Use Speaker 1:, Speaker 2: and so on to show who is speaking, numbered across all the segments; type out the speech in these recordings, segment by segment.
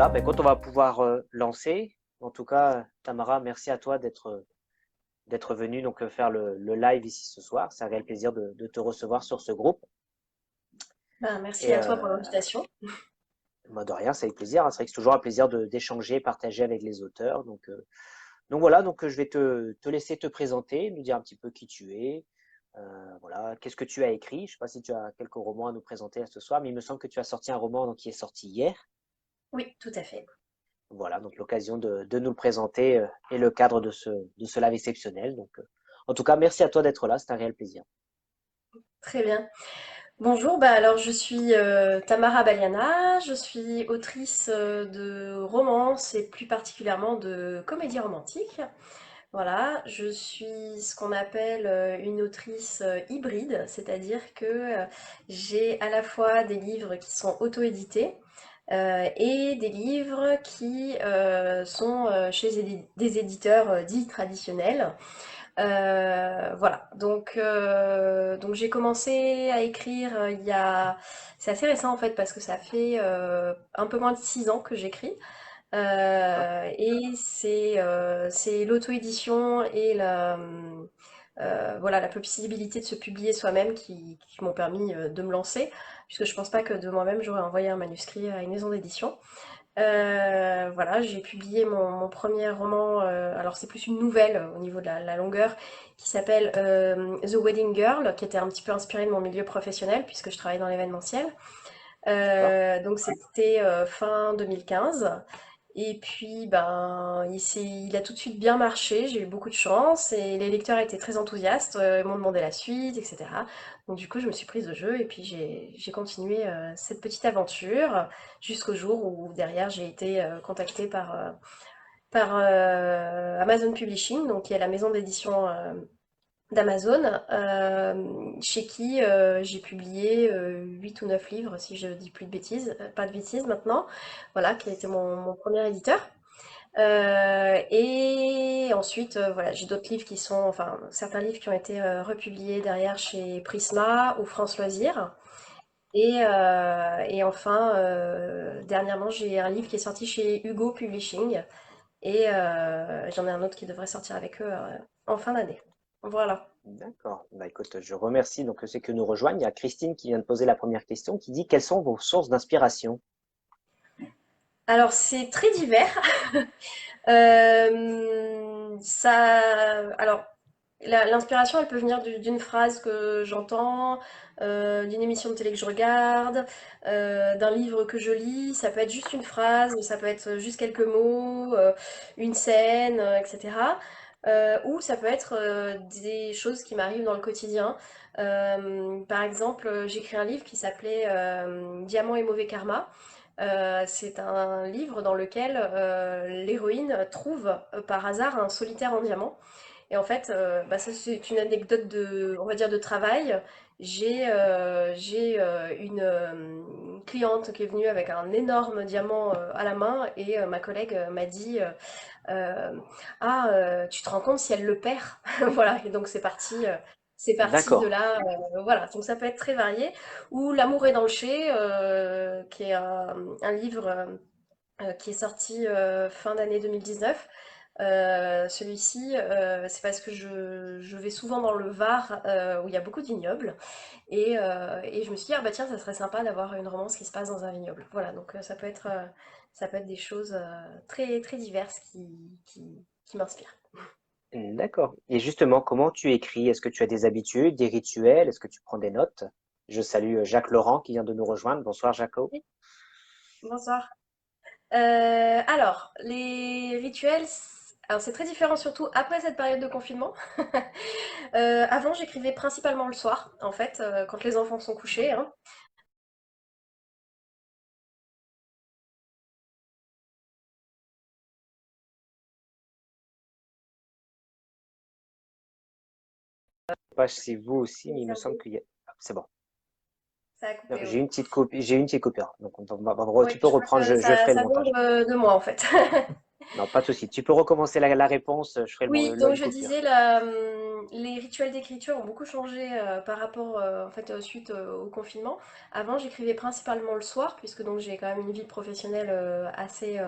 Speaker 1: voilà, ben, quand on va pouvoir lancer, en tout cas, Tamara, merci à toi d'être venue donc faire le live ici ce soir. C'est un réel plaisir de te recevoir sur ce groupe.
Speaker 2: Ben, merci
Speaker 1: Et
Speaker 2: à toi pour l'invitation.
Speaker 1: moi, de rien, c'est avec plaisir, hein. C'est vrai que c'est toujours un plaisir d'échanger, partager avec les auteurs. Donc voilà, je vais te laisser te présenter, nous dire un petit peu qui tu es. Voilà, qu'est-ce que tu as écrit? Je ne sais pas si tu as quelques romans à nous présenter ce soir, mais il me semble que tu as sorti un roman donc, qui est sorti hier.
Speaker 2: Oui, tout à fait.
Speaker 1: Voilà, donc l'occasion de nous le présenter et le cadre de ce live exceptionnel. En tout cas, merci à toi d'être là, c'est un réel plaisir.
Speaker 2: Très bien. Bonjour, bah alors je suis Tamara Baliana, je suis autrice de romances et plus particulièrement de comédies romantiques. Voilà, je suis ce qu'on appelle une autrice hybride, c'est-à-dire que j'ai à la fois des livres qui sont auto-édités et des livres qui sont chez des éditeurs dits traditionnels. Voilà, donc j'ai commencé à écrire il y a... C'est assez récent en fait parce que ça fait un peu moins de 6 ans que j'écris.
Speaker 1: D'accord.
Speaker 2: Et c'est l'auto-édition et voilà, la possibilité de se publier soi-même qui m'ont permis de me lancer, puisque je pense pas que de moi-même j'aurais envoyé un manuscrit à une maison d'édition. Voilà, j'ai publié mon premier roman, alors c'est plus une nouvelle au niveau de la longueur, qui s'appelle The Wedding Girl, qui était un petit peu inspiré de mon milieu professionnel, puisque je travaille dans l'événementiel.
Speaker 1: D'accord.
Speaker 2: Donc c'était fin 2015. Et puis, ben, il a tout de suite bien marché, j'ai eu beaucoup de chance et les lecteurs étaient très enthousiastes, m'ont demandé la suite, etc. Donc du coup, je me suis prise au jeu et puis j'ai continué cette petite aventure jusqu'au jour où derrière j'ai été contactée par Amazon Publishing, donc qui est la maison d'édition d'Amazon, chez qui j'ai publié 8 ou 9 livres, si je dis plus de bêtises, pas de bêtises maintenant, voilà, qui a été mon premier éditeur. Et ensuite, voilà, j'ai d'autres livres qui sont, enfin, certains livres qui ont été republiés derrière chez Prisma ou France Loisirs. Et enfin, dernièrement, j'ai un livre qui est sorti chez Hugo Publishing. Et j'en ai un autre qui devrait sortir avec eux en fin d'année. Voilà.
Speaker 1: D'accord. Bah, écoute, je remercie donc ceux qui nous rejoignent. Il y a Christine qui vient de poser la première question qui dit quelles sont vos sources d'inspiration?
Speaker 2: Alors, c'est très divers. Ça, alors, l'inspiration, elle peut venir d'une phrase que j'entends, d'une émission de télé que je regarde, d'un livre que je lis. Ça peut être juste une phrase, ça peut être juste quelques mots, une scène, etc. Ou ça peut être des choses qui m'arrivent dans le quotidien. Par exemple, j'écris un livre qui s'appelait Diamant et mauvais karma. C'est un livre dans lequel l'héroïne trouve par hasard un solitaire en diamant. Et en fait, bah, ça c'est une anecdote on va dire de travail. J'ai une cliente qui est venue avec un énorme diamant à la main et ma collègue m'a dit euh, Ah, tu te rends compte si elle le perd? Voilà, et donc c'est parti de
Speaker 1: D'accord.
Speaker 2: là. Voilà, donc ça peut être très varié. Ou L'amour est dans le chai, qui est un livre qui est sorti fin d'année 2019. Celui-ci, c'est parce que je vais souvent dans le Var où il y a beaucoup de vignobles et je me suis dit, ah bah tiens, ça serait sympa d'avoir une romance qui se passe dans un vignoble. Voilà, donc ça peut être des choses très, très diverses qui m'inspirent.
Speaker 1: D'accord. Et justement, comment tu écris? Est-ce que tu as des habitudes, des rituels? Est-ce que tu prends des notes? Je salue Jacques Laurent qui vient de nous rejoindre. Bonsoir, Jaco.
Speaker 2: Oui, bonsoir. Alors, les rituels, alors c'est très différent surtout après cette période de confinement. Avant, j'écrivais principalement le soir, en fait, quand les enfants sont couchés, hein.
Speaker 1: Je sais pas si vous aussi,
Speaker 2: Et
Speaker 1: mais il me
Speaker 2: ça,
Speaker 1: semble qu'il y a... Ah, c'est bon.
Speaker 2: ça a
Speaker 1: Non,
Speaker 2: coupé,
Speaker 1: j'ai
Speaker 2: oui.
Speaker 1: une petite copie, j'ai une petite coupure.
Speaker 2: Oui,
Speaker 1: Tu peux
Speaker 2: je crois
Speaker 1: reprendre,
Speaker 2: que
Speaker 1: je ferai le
Speaker 2: ça vient
Speaker 1: montage.
Speaker 2: de moi, en fait.
Speaker 1: Non, pas de souci. Tu peux recommencer la réponse, je ferai
Speaker 2: Oui,
Speaker 1: le,
Speaker 2: donc
Speaker 1: une
Speaker 2: je
Speaker 1: coupure.
Speaker 2: disais, les rituels d'écriture ont beaucoup changé par rapport en fait suite au confinement. Avant, j'écrivais principalement le soir puisque donc j'ai quand même une vie professionnelle assez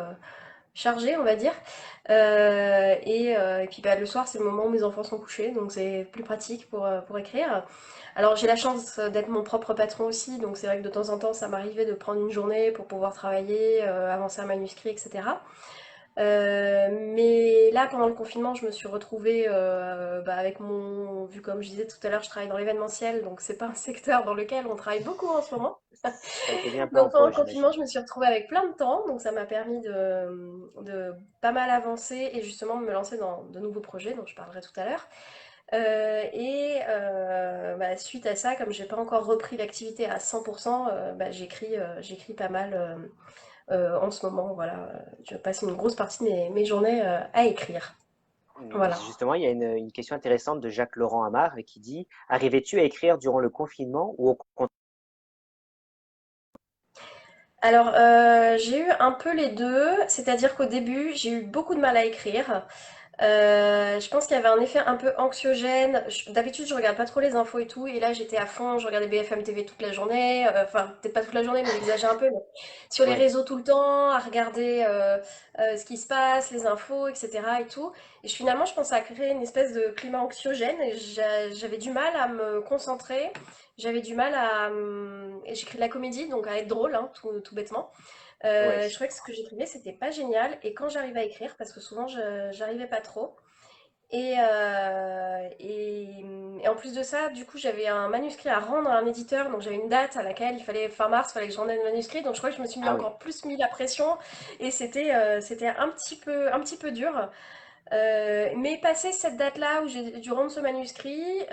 Speaker 2: chargée, on va dire. Et puis bah, le soir, c'est le moment où mes enfants sont couchés, donc c'est plus pratique pour écrire. Alors j'ai la chance d'être mon propre patron aussi, donc c'est vrai que de temps en temps, ça m'arrivait de prendre une journée pour pouvoir travailler, avancer un manuscrit, etc. Mais là, pendant le confinement, je me suis retrouvée bah, avec mon... Vu comme je disais tout à l'heure, je travaille dans l'événementiel, donc c'est pas un secteur dans lequel on travaille beaucoup en ce moment.
Speaker 1: Ça a été mis un peu en
Speaker 2: Donc pendant le
Speaker 1: pause,
Speaker 2: confinement,
Speaker 1: j'imagine.
Speaker 2: je me suis retrouvée avec plein de temps, donc ça m'a permis de pas mal avancer et justement de me lancer dans de nouveaux projets dont je parlerai tout à l'heure. Bah, suite à ça, comme j'ai pas encore repris l'activité à 100%, bah, j'écris pas mal en ce moment. Voilà, je passe une grosse partie de mes journées à écrire. Voilà.
Speaker 1: Justement, il y a une question intéressante de Jacques Laurent Amar qui dit: arrivais-tu à écrire durant le confinement ou au contraire?
Speaker 2: Alors, j'ai eu un peu les deux, c'est-à-dire qu'au début, j'ai eu beaucoup de mal à écrire. Je pense qu'il y avait un effet un peu anxiogène. D'habitude, je regarde pas trop les infos et tout, et là, j'étais à fond. Je regardais BFM TV toute la journée. Enfin, peut-être pas toute la journée, mais j'exagère un peu. Mais sur les
Speaker 1: Ouais,
Speaker 2: réseaux tout le temps, à regarder ce qui se passe, les infos, etc. et tout. Et finalement, je pense que ça a créé une espèce de climat anxiogène. Et j'avais du mal à me concentrer. J'avais du mal à. Et j'écris de la comédie, donc à être drôle, hein, tout bêtement.
Speaker 1: ouais.
Speaker 2: Je trouvais que ce que j'écrivais, c'était pas génial. Et quand j'arrivais à écrire, parce que souvent j'arrivais pas trop. Et en plus de ça, du coup, j'avais un manuscrit à rendre à un éditeur. Donc j'avais une date à laquelle il fallait, fin mars, il fallait que je rende le manuscrit. Donc je crois que je me suis mis
Speaker 1: Ah oui.
Speaker 2: encore plus mis la pression. Et c'était un petit peu dur. Mais passé cette date-là où j'ai dû rendre ce manuscrit,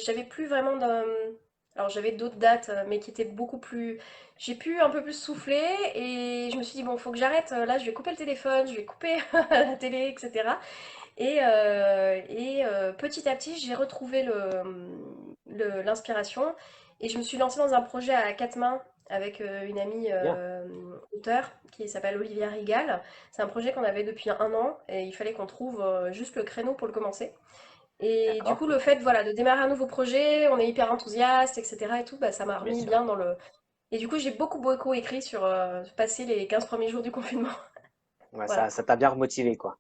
Speaker 2: j'avais plus vraiment de... Alors j'avais d'autres dates, mais qui étaient beaucoup plus... J'ai pu un peu plus souffler et je me suis dit, bon, faut que j'arrête. Là, je vais couper le téléphone, je vais couper la télé, etc. Petit à petit, j'ai retrouvé l'inspiration et je me suis lancée dans un projet à quatre mains avec une amie
Speaker 1: Bien.
Speaker 2: auteure qui s'appelle Olivia Rigal. C'est un projet qu'on avait depuis un an et il fallait qu'on trouve juste le créneau pour le commencer. Et du
Speaker 1: D'accord.
Speaker 2: coup, le fait voilà, de démarrer un nouveau projet, on est hyper enthousiaste, etc. et tout, bah, ça m'a
Speaker 1: Bien
Speaker 2: remis
Speaker 1: sûr.
Speaker 2: bien dans le... Et du coup, j'ai beaucoup écrit sur passer les 15 premiers jours du confinement.
Speaker 1: Ouais,
Speaker 2: Voilà.
Speaker 1: ça t'a bien remotivé, quoi.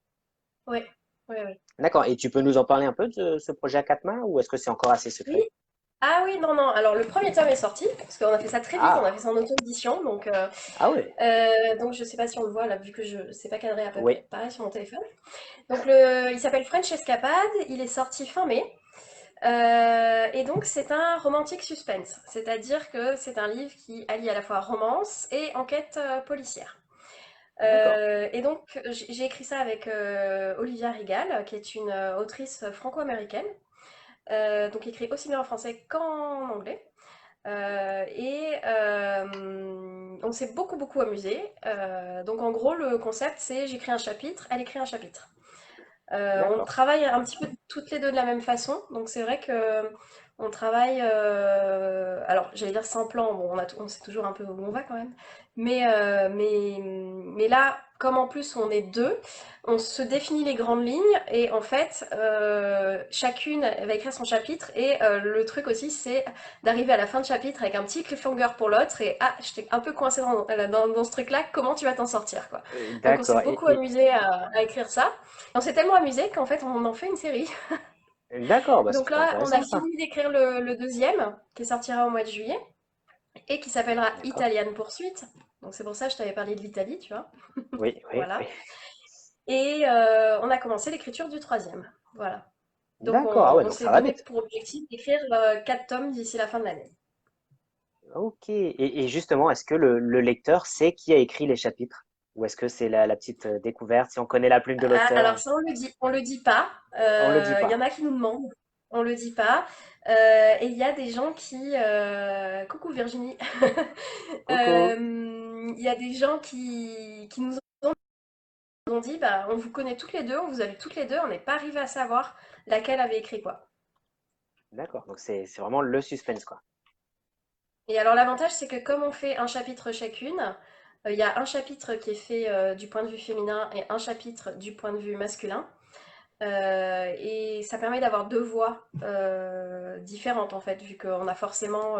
Speaker 2: Ouais, ouais.
Speaker 1: D'accord. Et tu peux nous en parler un peu de ce projet à quatre mains ou est-ce que c'est encore assez
Speaker 2: Oui,
Speaker 1: secret?
Speaker 2: ah oui, non, non. Alors, le premier tome est sorti, parce qu'on a fait ça très vite, on a fait
Speaker 1: Ah,
Speaker 2: ça en auto-édition.
Speaker 1: ah ouais.
Speaker 2: Donc je sais pas si on le voit là, vu que je sais pas cadré à peu
Speaker 1: Oui.
Speaker 2: près pareil sur mon téléphone. Il s'appelle French Escapade, il est sorti fin mai. Et donc, c'est un romantique suspense, c'est-à-dire que c'est un livre qui allie à la fois romance et enquête policière.
Speaker 1: D'accord.
Speaker 2: Et donc, j'ai écrit ça avec Olivia Rigal, qui est une autrice franco-américaine, donc écrit aussi bien en français qu'en anglais. On s'est beaucoup amusé. Donc en gros, le concept, c'est j'écris un chapitre, elle écrit un chapitre. On
Speaker 1: D'accord.
Speaker 2: travaille un petit peu toutes les deux de la même façon. Donc c'est vrai que on travaille. Alors j'allais dire sans plan. Bon, on sait toujours un peu où on va quand même. Mais là, comme en plus on est deux, on se définit les grandes lignes et en fait, chacune va écrire son chapitre. Et le truc aussi, c'est d'arriver à la fin de chapitre avec un petit cliffhanger pour l'autre. Et ah, j'étais un peu coincée dans ce truc-là. Comment tu vas t'en sortir, quoi. Donc on s'est
Speaker 1: D'accord.
Speaker 2: beaucoup amusé à écrire ça. On s'est tellement amusé qu'en fait, on en fait une série.
Speaker 1: D'accord. Bah, c'est
Speaker 2: Donc
Speaker 1: plutôt
Speaker 2: là, on a
Speaker 1: intéressant, ça.
Speaker 2: fini d'écrire le deuxième, qui sortira au mois de juillet, et qui s'appellera
Speaker 1: D'accord.
Speaker 2: Italian Poursuite. Donc c'est pour ça que je t'avais parlé de l'Italie, tu vois.
Speaker 1: Oui, oui, oui.
Speaker 2: Voilà. Et on a commencé l'écriture du troisième. Voilà. Donc
Speaker 1: D'accord. Ah ouais,
Speaker 2: on
Speaker 1: donc
Speaker 2: s'est
Speaker 1: ça va
Speaker 2: donné
Speaker 1: vite.
Speaker 2: pour objectif d'écrire 4 tomes d'ici la fin de l'année.
Speaker 1: Ok. Et justement, est-ce que le lecteur sait qui a écrit les chapitres? Ou est-ce que c'est la petite découverte? Si on connaît la plume de
Speaker 2: Ah, alors
Speaker 1: l'auteur,
Speaker 2: ça, on le dit pas.
Speaker 1: on le dit
Speaker 2: Il y
Speaker 1: pas.
Speaker 2: en a qui nous demandent. On le dit pas. Et il y a des gens qui... Coucou Virginie.
Speaker 1: Coucou.
Speaker 2: Il y a des gens qui nous ont dit, bah, on vous connaît toutes les deux, on vous a vu toutes les deux, on n'est pas arrivé à savoir laquelle avait écrit quoi.
Speaker 1: D'accord. Donc c'est vraiment le suspense, quoi.
Speaker 2: Et alors l'avantage, c'est que comme on fait un chapitre chacune, il y a un chapitre qui est fait du point de vue féminin et un chapitre du point de vue masculin. Et ça permet d'avoir deux voix différentes en fait, vu qu'on a forcément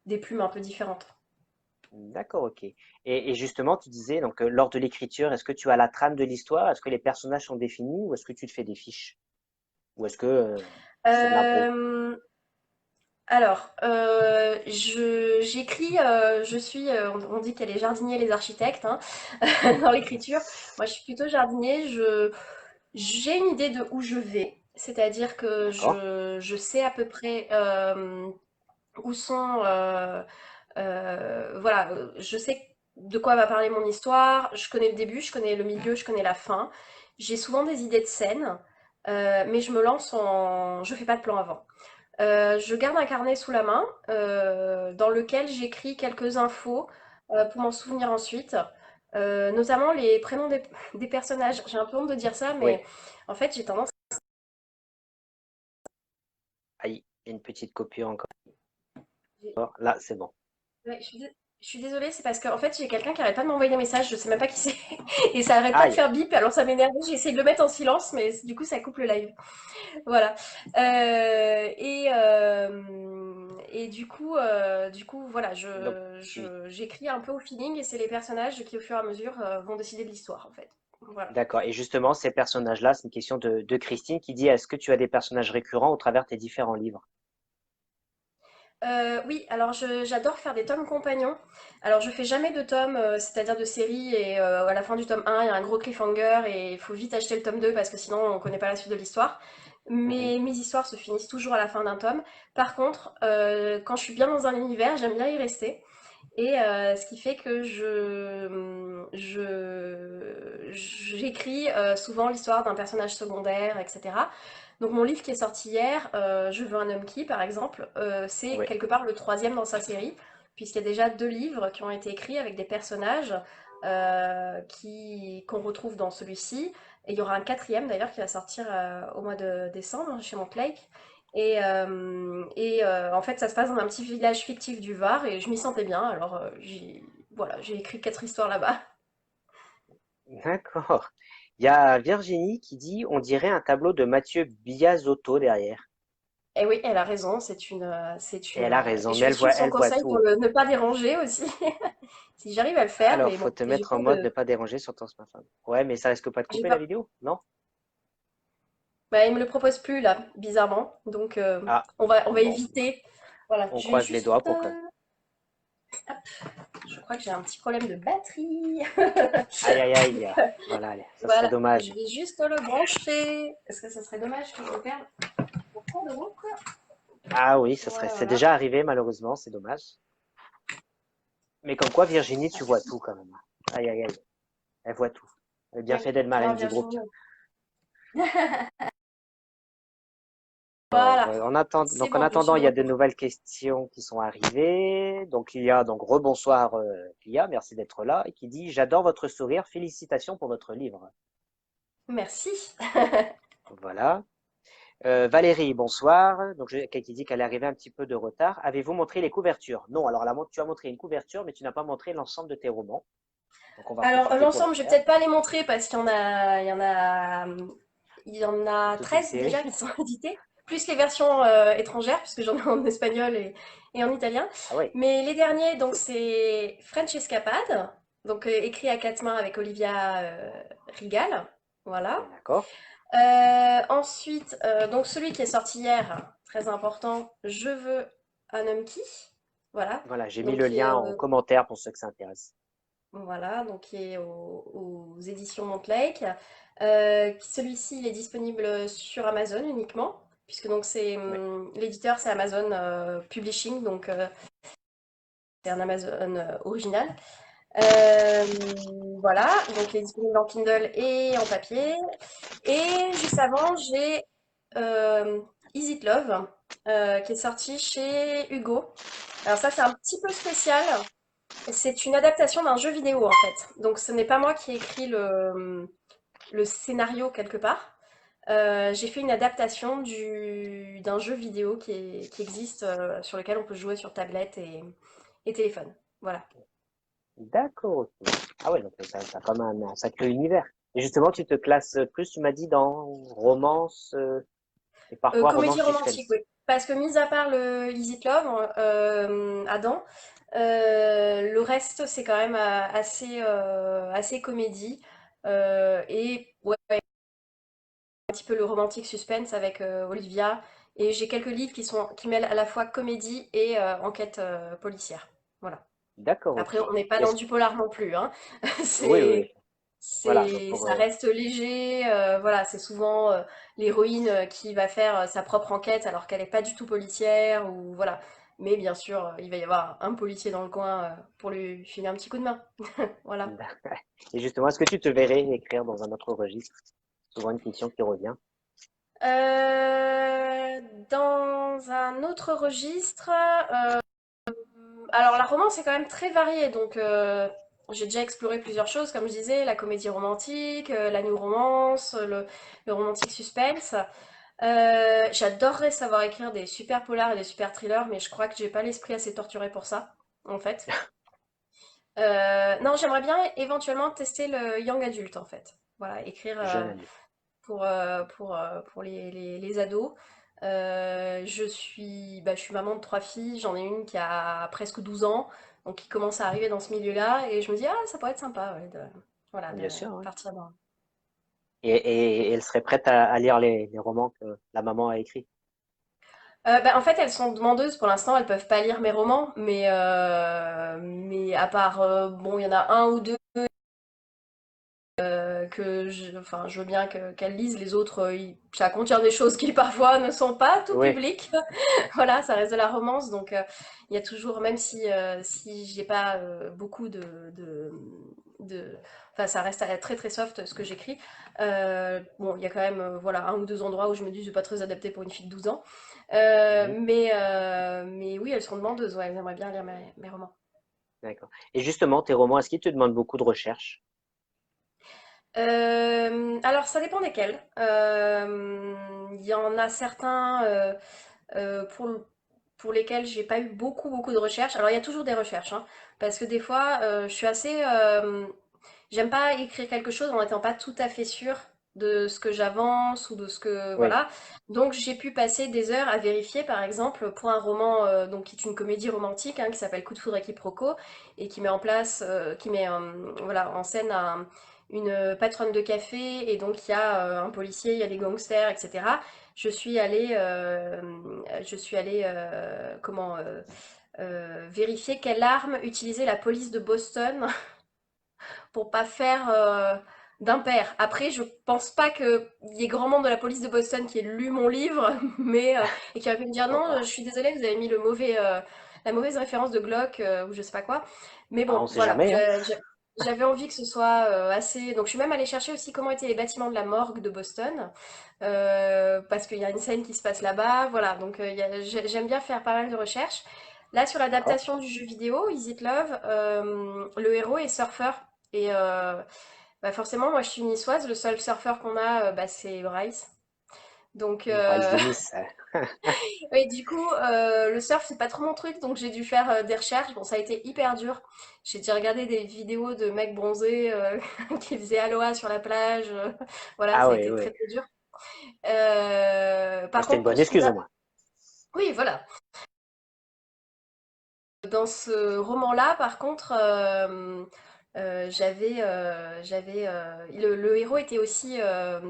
Speaker 2: des plumes un peu différentes.
Speaker 1: D'accord, ok. Et justement, tu disais, donc, lors de l'écriture, est-ce que tu as la trame de l'histoire? Est-ce que les personnages sont définis ou est-ce que tu te fais des fiches? Ou est-ce que c'est de l'impro?
Speaker 2: Euh, j'écris, on dit qu'il y a les jardiniers et les architectes hein, dans l'écriture. Moi, je suis plutôt jardinier. J'ai une idée de où je vais, c'est-à-dire que
Speaker 1: D'accord?
Speaker 2: je sais à peu près où sont, voilà, je sais de quoi va parler mon histoire. Je connais le début, je connais le milieu, je connais la fin. J'ai souvent des idées de scène, mais je fais pas de plan avant. Je garde un carnet sous la main dans lequel j'écris quelques infos pour m'en souvenir ensuite. Notamment les prénoms des personnages. J'ai un peu honte de dire ça,
Speaker 1: Oui.
Speaker 2: mais en fait, j'ai tendance.
Speaker 1: Aïe, une petite coupure encore.
Speaker 2: j'ai-
Speaker 1: Là, c'est bon.
Speaker 2: ouais, je suis désolée, c'est parce qu'en fait, j'ai quelqu'un qui arrête pas de m'envoyer des messages, je sais même pas qui c'est. Et ça arrête pas de
Speaker 1: Aïe,
Speaker 2: faire bip, alors ça m'énerve. J'ai essayé de le mettre en silence, mais du coup, ça coupe le live. Voilà. Et du coup, voilà,
Speaker 1: donc tu...
Speaker 2: j'écris un peu au feeling et c'est les personnages qui, au fur et à mesure, vont décider de l'histoire, en fait. Voilà.
Speaker 1: D'accord. Et justement, ces personnages-là, c'est une question de Christine qui dit, est-ce que tu as des personnages récurrents au travers de tes différents livres?
Speaker 2: Oui, alors j'adore faire des tomes compagnons. Alors je fais jamais de tomes, c'est-à-dire de séries, et à la fin du tome 1, il y a un gros cliffhanger et il faut vite acheter le tome 2 parce que sinon on connaît pas la suite de l'histoire.
Speaker 1: Mhm.
Speaker 2: Mais mes histoires se finissent toujours à la fin d'un tome. Par contre, quand je suis bien dans un univers, j'aime bien y rester. Et ce qui fait que j'écris souvent l'histoire d'un personnage secondaire, etc. Donc mon livre qui est sorti hier, Je veux un homme qui, par exemple, c'est
Speaker 1: Oui.
Speaker 2: quelque part le troisième dans sa série, puisqu'il y a déjà deux livres qui ont été écrits avec des personnages qu'on retrouve dans celui-ci. Et il y aura un quatrième d'ailleurs qui va sortir au mois de décembre chez Montlake. En fait, ça se passe dans un petit village fictif du Var et je m'y sentais bien. Alors, voilà, j'ai écrit quatre histoires là-bas.
Speaker 1: D'accord. Il y a Virginie qui dit, on dirait un tableau de Mathieu Biasotto derrière.
Speaker 2: Et oui, elle a raison,
Speaker 1: Et elle a raison,
Speaker 2: et je
Speaker 1: mais
Speaker 2: vais suivre son
Speaker 1: elle voit
Speaker 2: conseil pour
Speaker 1: tout.
Speaker 2: ne pas déranger aussi, si j'arrive à le faire,
Speaker 1: Alors,
Speaker 2: mais
Speaker 1: faut
Speaker 2: bon,
Speaker 1: te mettre en mode ne pas déranger sur ton smartphone. Ouais, mais ça risque pas de
Speaker 2: j'ai
Speaker 1: couper la
Speaker 2: pas,
Speaker 1: vidéo, non?
Speaker 2: bah, il me le propose plus là, bizarrement, donc
Speaker 1: Ah,
Speaker 2: on va
Speaker 1: bon,
Speaker 2: éviter. Voilà,
Speaker 1: on
Speaker 2: je vais
Speaker 1: croise les
Speaker 2: juste,
Speaker 1: doigts pour que...
Speaker 2: je crois que j'ai un petit problème de batterie.
Speaker 1: Aïe, aïe, aïe. Voilà, allez, ça serait
Speaker 2: Voilà, je
Speaker 1: dommage.
Speaker 2: vais juste le brancher. Est-ce que ça serait dommage que je perde mon cours de route?
Speaker 1: Ah oui, ça serait,
Speaker 2: Voilà,
Speaker 1: c'est
Speaker 2: voilà.
Speaker 1: déjà arrivé, malheureusement, c'est dommage. Mais comme quoi, Virginie, tu vois tout quand même. Aïe, aïe, aïe. Elle voit tout. Elle est bien
Speaker 2: Oui,
Speaker 1: fait d'être
Speaker 2: non,
Speaker 1: marraine du groupe.
Speaker 2: Virginie.
Speaker 1: Alors,
Speaker 2: Voilà, c'est
Speaker 1: en
Speaker 2: bon, je suis
Speaker 1: attendant,
Speaker 2: de
Speaker 1: il y a de
Speaker 2: retour.
Speaker 1: nouvelles questions qui sont arrivées. Donc, Lia, donc rebonsoir, Lia, merci d'être là, et qui dit, j'adore votre sourire, félicitations pour votre livre.
Speaker 2: Merci.
Speaker 1: Voilà. Valérie, bonsoir. Donc, qui dit qu'elle est arrivée un petit peu de retard. Avez-vous montré les couvertures? Non, alors tu as montré une couverture, mais tu n'as pas montré l'ensemble de tes romans. Donc, on va
Speaker 2: Alors,
Speaker 1: profiter pour le
Speaker 2: l'ensemble, je vais
Speaker 1: faire.
Speaker 2: peut-être pas les montrer parce il y en a
Speaker 1: Toute une
Speaker 2: 13
Speaker 1: série.
Speaker 2: déjà qui sont édités, plus les versions étrangères, puisque j'en ai en espagnol et en italien.
Speaker 1: Ah oui,
Speaker 2: Mais les derniers, donc, c'est French Escapade, donc écrit à quatre mains avec Olivia Rigal. Voilà.
Speaker 1: d'accord.
Speaker 2: Ensuite, donc celui qui est sorti hier, très important, Je veux un homme qui, voilà,
Speaker 1: Voilà, j'ai mis
Speaker 2: donc
Speaker 1: le
Speaker 2: qui est,
Speaker 1: lien en commentaire pour ceux que ça intéresse.
Speaker 2: voilà, donc qui est aux éditions Montlake. Celui-ci, il est disponible sur Amazon uniquement, puisque donc c'est
Speaker 1: Oui,
Speaker 2: l'éditeur, c'est Amazon Publishing, donc c'est un Amazon original. Euh, voilà, donc il est disponible en Kindle et en papier. Et juste avant, j'ai euh, Is It Love, qui est sorti chez Hugo. Alors ça, c'est un petit peu spécial. C'est une adaptation d'un jeu vidéo, en fait. Donc ce n'est pas moi qui ai écrit le scénario quelque part. J'ai fait une adaptation d'un jeu vidéo qui existe, sur lequel on peut jouer sur tablette et téléphone. Voilà.
Speaker 1: d'accord. Ok. Ah ouais, donc ça a quand même un sacré univers. Et justement, tu te classes plus, tu m'as dit, dans romance et parfois
Speaker 2: Comédie
Speaker 1: romance
Speaker 2: romantique,
Speaker 1: suspense.
Speaker 2: oui. Parce que mis à part le Is It Love, Adam, le reste c'est quand même assez comédie. Et ouais, un petit peu le romantique suspense avec Olivia. Et j'ai quelques livres qui mêlent à la fois comédie et enquête policière. Voilà.
Speaker 1: D'accord,
Speaker 2: Après,
Speaker 1: ok.
Speaker 2: on n'est pas dans
Speaker 1: Est-ce-
Speaker 2: du polar non plus, hein.
Speaker 1: Oui, oui,
Speaker 2: C'est,
Speaker 1: oui. Voilà, pour,
Speaker 2: ça reste léger. Voilà, c'est souvent l'héroïne qui va faire sa propre enquête alors qu'elle n'est pas du tout policière ou voilà. Mais bien sûr, il va y avoir un policier dans le coin pour lui filer un petit coup de main. Voilà.
Speaker 1: et justement, est-ce que tu te verrais écrire dans un autre registre? Souvent une fiction qui revient.
Speaker 2: Dans un autre registre, alors la romance est quand même très variée, donc j'ai déjà exploré plusieurs choses, comme je disais, la comédie romantique, la new romance, le romantique suspense. J'adorerais savoir écrire des super polars et des super thrillers, mais je crois que j'ai pas l'esprit assez torturé pour ça, en fait. Non, j'aimerais bien éventuellement tester le young adult, en fait. Voilà, écrire
Speaker 1: Jeune adulte.
Speaker 2: pour les ados. Je suis maman de trois filles, j'en ai une qui a presque 12 ans, donc qui commence à arriver dans ce milieu-là, et je me dis, ah, ça pourrait être sympa, ouais, voilà, de
Speaker 1: Bien sûr, oui.
Speaker 2: partir dans.
Speaker 1: Et elle serait prête à lire les romans que la maman a écrits.
Speaker 2: En fait, elles sont demandeuses pour l'instant, elles peuvent pas lire mes romans, mais à part, bon, il y en a un ou deux enfin, je veux bien qu'elles lisent, les autres, ça contient des choses qui parfois ne sont pas tout
Speaker 1: Oui,
Speaker 2: publiques. Voilà, ça reste de la romance, donc il y a toujours, même si j'ai pas beaucoup de- enfin, ça reste très très soft ce que j'écris. Bon, il y a quand même voilà, un ou deux endroits où je me dis que c'est pas très adapté pour une fille de 12 ans.
Speaker 1: mhm,
Speaker 2: Mais oui, elles sont demandeuses, ouais, elles aimeraient bien lire mes romans.
Speaker 1: d'accord. Et justement, tes romans, est-ce qu'ils te demandent beaucoup de recherche?
Speaker 2: Alors, ça dépend desquels. Il y en a certains pour lesquels j'ai pas eu beaucoup de recherches. Alors, il y a toujours des recherches, hein, parce que des fois, je suis assez. J'aime pas écrire quelque chose en n'étant pas tout à fait sûre de ce que j'avance ou de ce que.
Speaker 1: Oui,
Speaker 2: Voilà. Donc, j'ai pu passer des heures à vérifier, par exemple, pour un roman donc, qui est une comédie romantique hein, qui s'appelle Coup de foudre et quiproquo et qui met en place, qui met voilà, en scène une patronne de café et donc il y a un policier, il y a des gangsters, etc. Je suis allée vérifier quelle arme utilisait la police de Boston pour pas faire d'impair. Après, je pense pas qu'il y ait grand monde de la police de Boston qui ait lu mon livre, et qui aurait pu me dire
Speaker 1: oh,
Speaker 2: non,
Speaker 1: ah,
Speaker 2: je suis désolée, vous avez mis la mauvaise référence de Glock ou je sais pas quoi. Mais
Speaker 1: ah,
Speaker 2: bon,
Speaker 1: on sait
Speaker 2: voilà,
Speaker 1: jamais, hein.
Speaker 2: j'avais envie que ce soit assez. Donc, je suis même allée chercher aussi comment étaient les bâtiments de la morgue de Boston, parce qu'il y a une scène qui se passe là-bas. Voilà, donc j'aime bien faire pas mal de recherches. Là, sur
Speaker 1: D'accord.
Speaker 2: l'adaptation du jeu vidéo, Is It Love, le héros est surfeur. Et bah forcément, moi je suis niçoise, le seul surfeur qu'on a, bah, c'est Bryce. Donc,
Speaker 1: Bryce de Nice.
Speaker 2: et du coup, le surf, c'est pas trop mon truc, donc j'ai dû faire des recherches. Bon, ça a été hyper dur. J'ai dû regarder des vidéos de mecs bronzés qui faisaient aloha sur la plage. Voilà,
Speaker 1: Ah
Speaker 2: ça a
Speaker 1: oui,
Speaker 2: été
Speaker 1: oui.
Speaker 2: très très dur.
Speaker 1: Bah,
Speaker 2: Par
Speaker 1: c'était une
Speaker 2: contre, pour
Speaker 1: bonne
Speaker 2: ce qui
Speaker 1: excuse
Speaker 2: va.
Speaker 1: au moins.
Speaker 2: Oui, voilà. Dans ce roman-là, par contre, le héros était aussi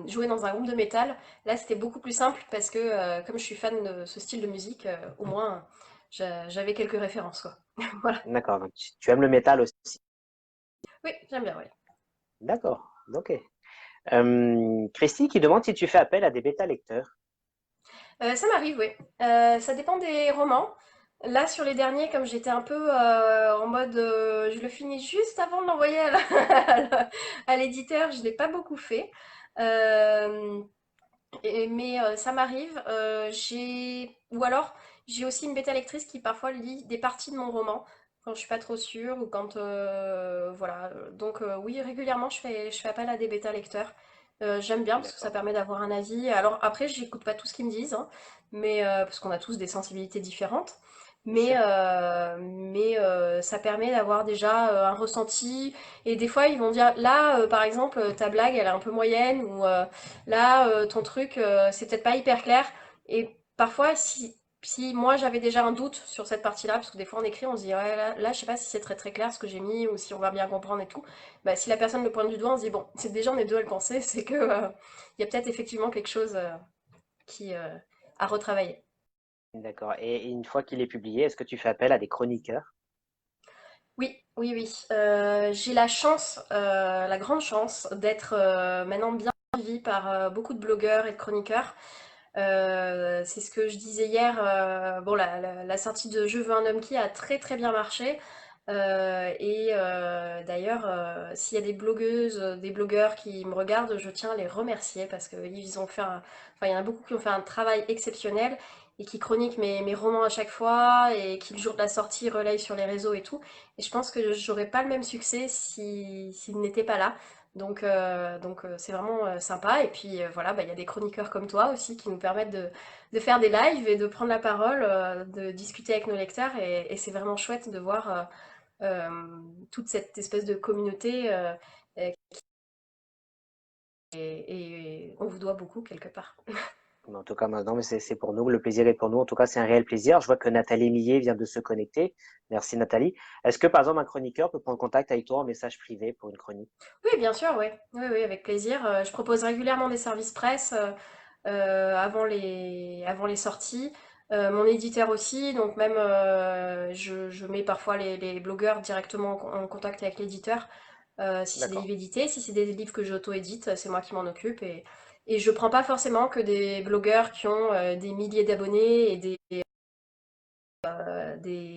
Speaker 2: joué dans un groupe de métal. Là, c'était beaucoup plus simple parce que, comme je suis fan de ce style de musique, au moins, j'avais quelques références, quoi. Voilà.
Speaker 1: D'accord. Donc, tu aimes le métal aussi.
Speaker 2: Oui, j'aime bien, oui.
Speaker 1: D'accord. Ok. Christy qui demande si tu fais appel à des bêta-lecteurs.
Speaker 2: Ça m'arrive, oui. Ça dépend des romans. Là, sur les derniers, comme j'étais un peu en mode, je le finis juste avant de l'envoyer à l'éditeur, je l'ai pas beaucoup fait. Euh, mais ça m'arrive. Ou alors, j'ai aussi une bêta lectrice qui parfois lit des parties de mon roman quand je suis pas trop sûre ou quand voilà. Donc oui, régulièrement, je fais appel à des bêta lecteurs. J'aime bien parce que ça
Speaker 1: D'accord.
Speaker 2: permet d'avoir un avis. Alors après, j'écoute pas tout ce qu'ils me disent, hein, mais parce qu'on a tous des sensibilités différentes.
Speaker 1: bien sûr.
Speaker 2: Ça permet d'avoir déjà un ressenti. Et des fois, ils vont dire, là, par exemple, ta blague, elle est un peu moyenne, ou là, ton truc, c'est peut-être pas hyper clair. Et parfois, si moi j'avais déjà un doute sur cette partie-là, parce que des fois on écrit, on se dit, ouais, là, je sais pas si c'est très très clair ce que j'ai mis, ou si on va bien comprendre et tout. Bah, si la personne le pointe du doigt, on se dit, bon, c'est déjà on est deux à le penser, c'est que il y a peut-être effectivement quelque chose qui à retravailler.
Speaker 1: D'accord. Et une fois qu'il est publié, est-ce que tu fais appel à des chroniqueurs?
Speaker 2: Oui, oui, oui. J'ai la chance, la grande chance d'être maintenant bien suivie par beaucoup de blogueurs et de chroniqueurs. C'est ce que je disais hier. Bon, la sortie de Je veux un homme qui a très très bien marché. D'ailleurs, s'il y a des blogueuses, des blogueurs qui me regardent, je tiens à les remercier parce qu'ils ont fait enfin, il y en a beaucoup qui ont fait un travail exceptionnel et qui chroniquent mes romans à chaque fois et qui, le jour de la sortie, relayent sur les réseaux et tout. Et je pense que j'aurais pas le même succès s'ils n'étaient pas là. C'est vraiment sympa. Et puis voilà, bah, il y a des chroniqueurs comme toi aussi qui nous permettent de faire des lives et de prendre la parole, de discuter avec nos lecteurs. Et c'est vraiment chouette de voir toute cette espèce de communauté. Et, et on vous doit beaucoup quelque part.
Speaker 1: En tout cas, maintenant, mais c'est pour nous. Le plaisir est pour nous. En tout cas, c'est un réel plaisir. Je vois que Nathalie Millet vient de se connecter. Merci, Nathalie. Est-ce que, par exemple, un chroniqueur peut prendre contact avec toi en message privé pour une chronique?
Speaker 2: Oui, bien sûr, oui. Oui, oui, avec plaisir. Je propose régulièrement des services presse avant les sorties. Mon éditeur aussi, donc même je mets parfois les blogueurs directement en contact avec l'éditeur. Si c'est des
Speaker 1: D'accord.
Speaker 2: livres édités, si c'est des livres que j'auto-édite, c'est moi qui m'en occupe. Et je prends pas forcément que des blogueurs qui ont des milliers d'abonnés et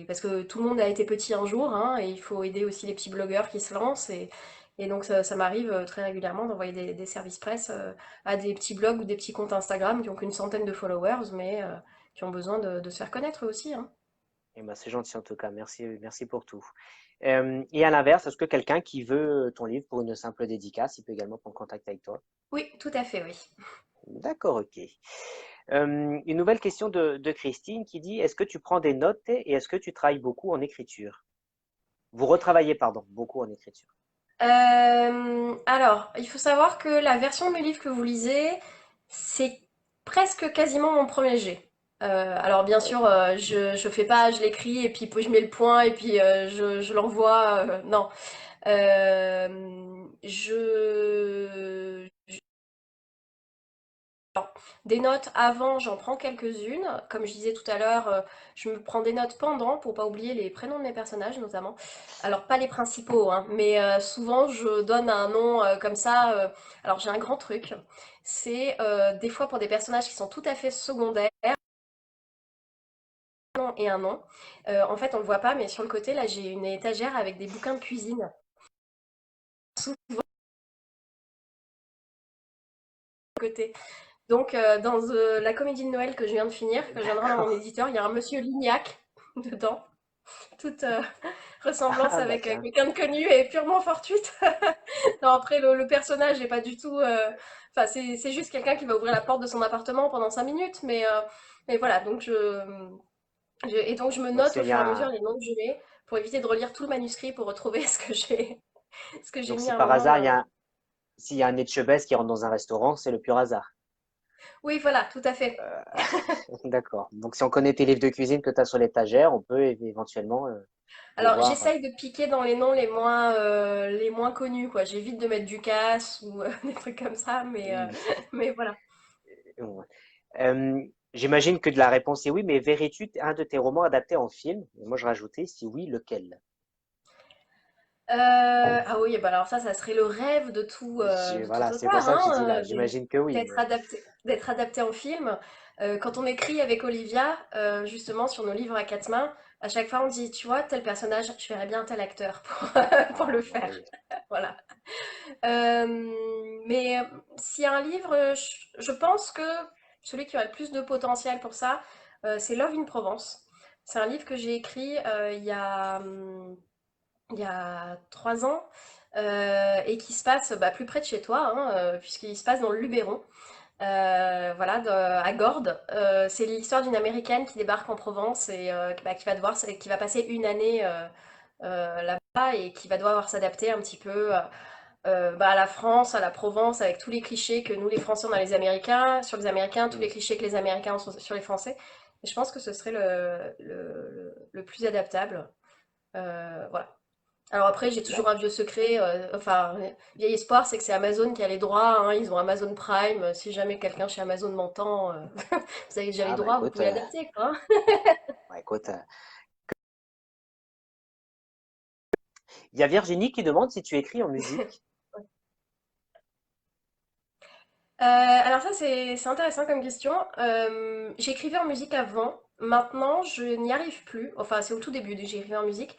Speaker 2: parce que tout le monde a été petit un jour, hein, et il faut aider aussi les petits blogueurs qui se lancent. Et donc ça m'arrive très régulièrement d'envoyer des services presse à des petits blogs ou des petits comptes Instagram qui ont qu'une centaine de followers, mais qui ont besoin de se faire connaître eux aussi, hein.
Speaker 1: Eh ben, c'est gentil en tout cas. Merci, merci pour tout. Et à l'inverse, est-ce que quelqu'un qui veut ton livre pour une simple dédicace, il peut également prendre contact avec toi?
Speaker 2: Oui, tout à fait, oui.
Speaker 1: D'accord, ok. Une nouvelle question de Christine qui dit, est-ce que tu prends des notes et est-ce que tu travailles beaucoup en écriture? Vous retravaillez, pardon, beaucoup en écriture.
Speaker 2: Alors, il faut savoir que la version du livre que vous lisez, c'est presque quasiment mon premier jet. Alors bien sûr, je fais pas, je l'écris et puis je mets le point et puis je l'envoie. Non. Des notes avant, j'en prends quelques-unes. Comme je disais tout à l'heure, je me prends des notes pendant pour pas oublier les prénoms de mes personnages notamment. Alors pas les principaux, hein, mais souvent je donne un nom comme ça. Alors j'ai un grand truc, c'est des fois pour des personnages qui sont tout à fait secondaires, un nom et un nom. En fait on le voit pas, mais sur le côté là j'ai une étagère avec des bouquins de cuisine. Souvent à côté. Donc, dans la comédie de Noël que je viens de finir, que je viens de rendre à mon
Speaker 1: D'accord.
Speaker 2: éditeur, il y a un monsieur Lignac dedans. Toute ressemblance
Speaker 1: Ah bah
Speaker 2: avec
Speaker 1: tiens.
Speaker 2: quelqu'un de connu est purement fortuite. Non, après, le personnage n'est pas du tout. Enfin, c'est juste quelqu'un qui va ouvrir la porte de son appartement pendant 5 minutes. Mais voilà, et donc je me
Speaker 1: Donc
Speaker 2: note au
Speaker 1: s'il y
Speaker 2: fur et
Speaker 1: a
Speaker 2: à mesure
Speaker 1: un-
Speaker 2: les noms que je mets pour éviter de relire tout le manuscrit pour retrouver ce que j'ai
Speaker 1: donc
Speaker 2: mis
Speaker 1: si
Speaker 2: à un
Speaker 1: par
Speaker 2: moment.
Speaker 1: hasard s'il y a un Etchebest qui rentre dans un restaurant, c'est le pur hasard.
Speaker 2: Oui, voilà, tout à fait.
Speaker 1: Euh, d'accord. Donc si on connaît tes livres de cuisine que tu as sur l'étagère, on peut éventuellement les
Speaker 2: Alors,
Speaker 1: voir.
Speaker 2: j'essaye de piquer dans les noms les moins connus, quoi. J'évite de mettre Ducasse ou des trucs comme ça,
Speaker 1: Hmm.
Speaker 2: mais voilà.
Speaker 1: Ouais. J'imagine que de la réponse est oui, mais verrais-tu un de tes romans adapté en film? Et moi je rajoutais, si oui, lequel?
Speaker 2: Ah oui, bah alors ça serait le rêve de tout
Speaker 1: Voilà, c'est pour
Speaker 2: auteur,
Speaker 1: ça que j'ai dit
Speaker 2: hein,
Speaker 1: là. J'imagine que oui, mais
Speaker 2: d'être adapté en film. Quand on écrit avec Olivia, justement sur nos livres à quatre mains, à chaque fois on dit, tu vois, tel personnage, je verrais bien tel acteur pour, pour
Speaker 1: ah
Speaker 2: le
Speaker 1: bah
Speaker 2: faire.
Speaker 1: oui.
Speaker 2: Voilà. Mais s'il y a un livre, je pense que celui qui aurait le plus de potentiel pour ça, c'est Love in Provence. C'est un livre que j'ai écrit il y a 3 ans et qui se passe bah, plus près de chez toi, hein, puisqu'il se passe dans le Luberon. voilà, à Gordes. C'est l'histoire d'une Américaine qui débarque en Provence et bah, qui va passer une année là-bas et qui va devoir s'adapter un petit peu bah, à la France, à la Provence, avec tous les clichés que nous les Français on a sur les Américains, tous les
Speaker 1: Mm.
Speaker 2: clichés que les Américains ont sur les Français. Et je pense que ce serait le plus adaptable. Voilà. Alors après, j'ai toujours un vieux secret, enfin, vieil espoir, c'est que c'est Amazon qui a les droits, hein, ils ont Amazon Prime. Si jamais quelqu'un chez Amazon m'entend, vous avez déjà les
Speaker 1: Ah bah
Speaker 2: droits, vous
Speaker 1: écoute,
Speaker 2: pouvez l'adapter, quoi.
Speaker 1: bah, écoute, il y a Virginie qui demande si tu écris en musique.
Speaker 2: Alors ça, c'est intéressant comme question. J'écrivais en musique avant. Maintenant, je n'y arrive plus. Enfin, c'est au tout début que j'écrivais en musique.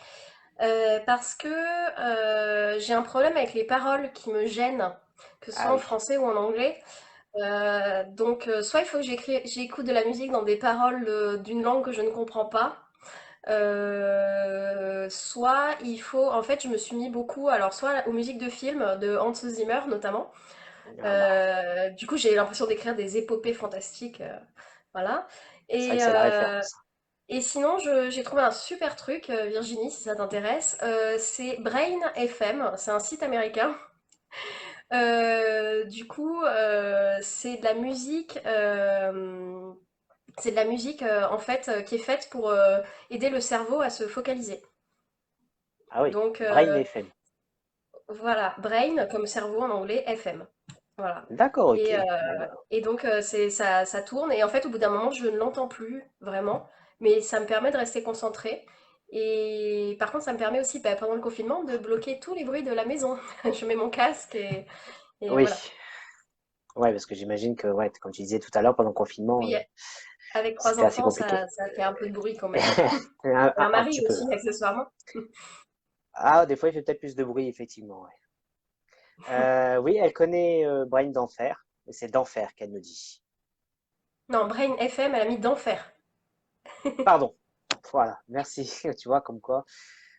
Speaker 2: Parce que j'ai un problème avec les paroles qui me gênent, que ce soit
Speaker 1: Ah
Speaker 2: en
Speaker 1: oui,
Speaker 2: français ou en anglais. Donc, soit il faut que j'écoute de la musique dans des paroles d'une langue que je ne comprends pas. Soit il faut, en fait, je me suis mis beaucoup, alors soit aux musiques de films de Hans Zimmer notamment.
Speaker 1: ah bah,
Speaker 2: Du coup, j'ai l'impression d'écrire des épopées fantastiques, voilà.
Speaker 1: c'est vrai
Speaker 2: Et,
Speaker 1: que c'est la référence.
Speaker 2: et sinon, j'ai trouvé un super truc, Virginie, si ça t'intéresse. C'est Brain FM, c'est un site américain. Du coup, c'est de la musique en fait qui est faite pour aider le cerveau à se focaliser.
Speaker 1: Ah oui,
Speaker 2: Donc
Speaker 1: Brain FM.
Speaker 2: voilà, brain comme cerveau en anglais, FM. Voilà.
Speaker 1: D'accord, ok.
Speaker 2: Et, euh,
Speaker 1: Bon bah,
Speaker 2: et donc ça tourne et en fait au bout d'un moment je ne l'entends plus vraiment, mais ça me permet de rester concentrée. Et par contre ça me permet aussi bah, pendant le confinement de bloquer tous les bruits de la maison. Je mets mon casque et
Speaker 1: oui,
Speaker 2: voilà.
Speaker 1: ouais, parce que j'imagine que, ouais, comme tu disais tout à l'heure, pendant le confinement,
Speaker 2: Oui, avec trois
Speaker 1: c'était assez
Speaker 2: enfants
Speaker 1: compliqué.
Speaker 2: ça fait un peu de bruit quand même. Et un
Speaker 1: Un
Speaker 2: mari
Speaker 1: petit peu.
Speaker 2: aussi accessoirement.
Speaker 1: Ah, des fois, il fait peut-être plus de bruit, effectivement. Ouais. Oui, elle connaît Brain d'Enfer, mais c'est d'Enfer qu'elle me dit.
Speaker 2: Non, Brain FM, elle a mis d'enfer.
Speaker 1: Pardon. Voilà, merci. Tu vois, comme quoi.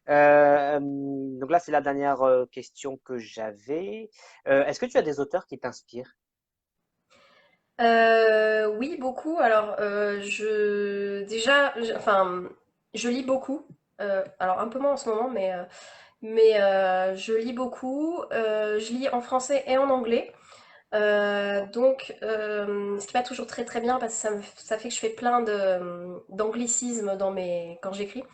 Speaker 1: Donc là, c'est la dernière question que j'avais. Est-ce que tu as des auteurs qui t'inspirent?
Speaker 2: Oui, beaucoup. Alors, enfin, je lis beaucoup. Alors, un peu moins en ce moment, mais je lis beaucoup. Je lis en français et en anglais. Donc, ce qui n'est pas toujours très très bien parce que ça fait que je fais plein d'anglicismes quand j'écris.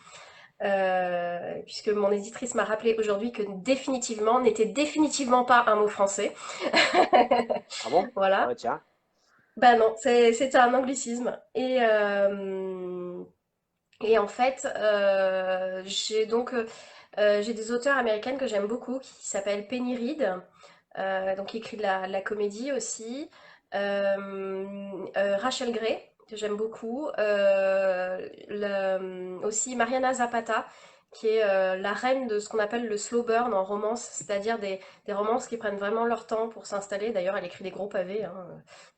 Speaker 2: Puisque mon éditrice m'a rappelé aujourd'hui que définitivement n'était définitivement pas un mot français.
Speaker 1: Ah bon? Ah
Speaker 2: Voilà.
Speaker 1: ouais, tiens.
Speaker 2: Bah non, c'était un anglicisme. Et en fait, j'ai des auteurs américaines que j'aime beaucoup qui s'appellent Penny Reid, donc qui écrit de la comédie aussi. Rachel Gray, que j'aime beaucoup. Aussi Mariana Zapata, qui est la reine de ce qu'on appelle le slow burn en romance, c'est-à-dire des romances qui prennent vraiment leur temps pour s'installer. D'ailleurs, elle écrit des gros pavés, hein.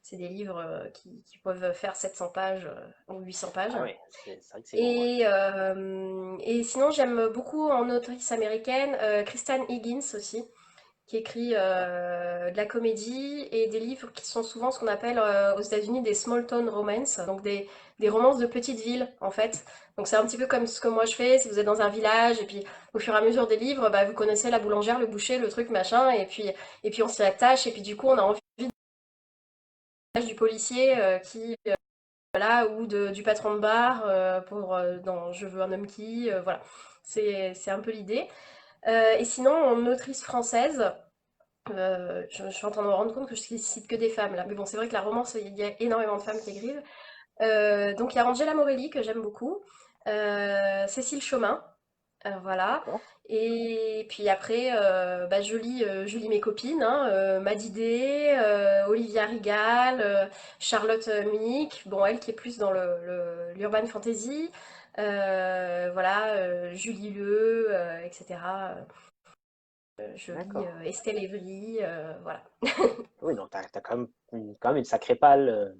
Speaker 2: C'est des livres qui peuvent faire 700 pages ou 800 pages.
Speaker 1: Ah oui, c'est vrai que c'est gros, ouais.
Speaker 2: Et sinon, j'aime beaucoup en autrice américaine Kristen Higgins aussi, qui écrit
Speaker 1: D'accord.
Speaker 2: de la comédie et des livres qui sont souvent ce qu'on appelle aux États-Unis des small town romance, donc des romances de petites villes en fait. Donc c'est un petit peu comme ce que moi je fais, si vous êtes dans un village et puis au fur et à mesure des livres, bah, vous connaissez la boulangère, le boucher, le truc machin, et puis on s'y attache et puis du coup on a envie du policier qui voilà, ou du patron de bar dans Je veux un homme qui, voilà. C'est un peu l'idée. Et sinon, en autrice française, je suis en train de me rendre compte que je cite que des femmes là. Mais bon, c'est vrai que la romance, il y a énormément de femmes qui écrivent. Donc il y a Angela Morelli que j'aime beaucoup, Cécile Chomin, voilà.
Speaker 1: D'accord.
Speaker 2: Et puis après, bah, je lis mes copines, hein, Maddy Day, Olivia Rigal, Charlotte Munich, bon, elle qui est plus dans l'urban fantasy, voilà, Julie Leu, etc. Je lis
Speaker 1: D'accord.
Speaker 2: Estelle Évry, voilà.
Speaker 1: Oui, donc t'as quand même une sacrée palle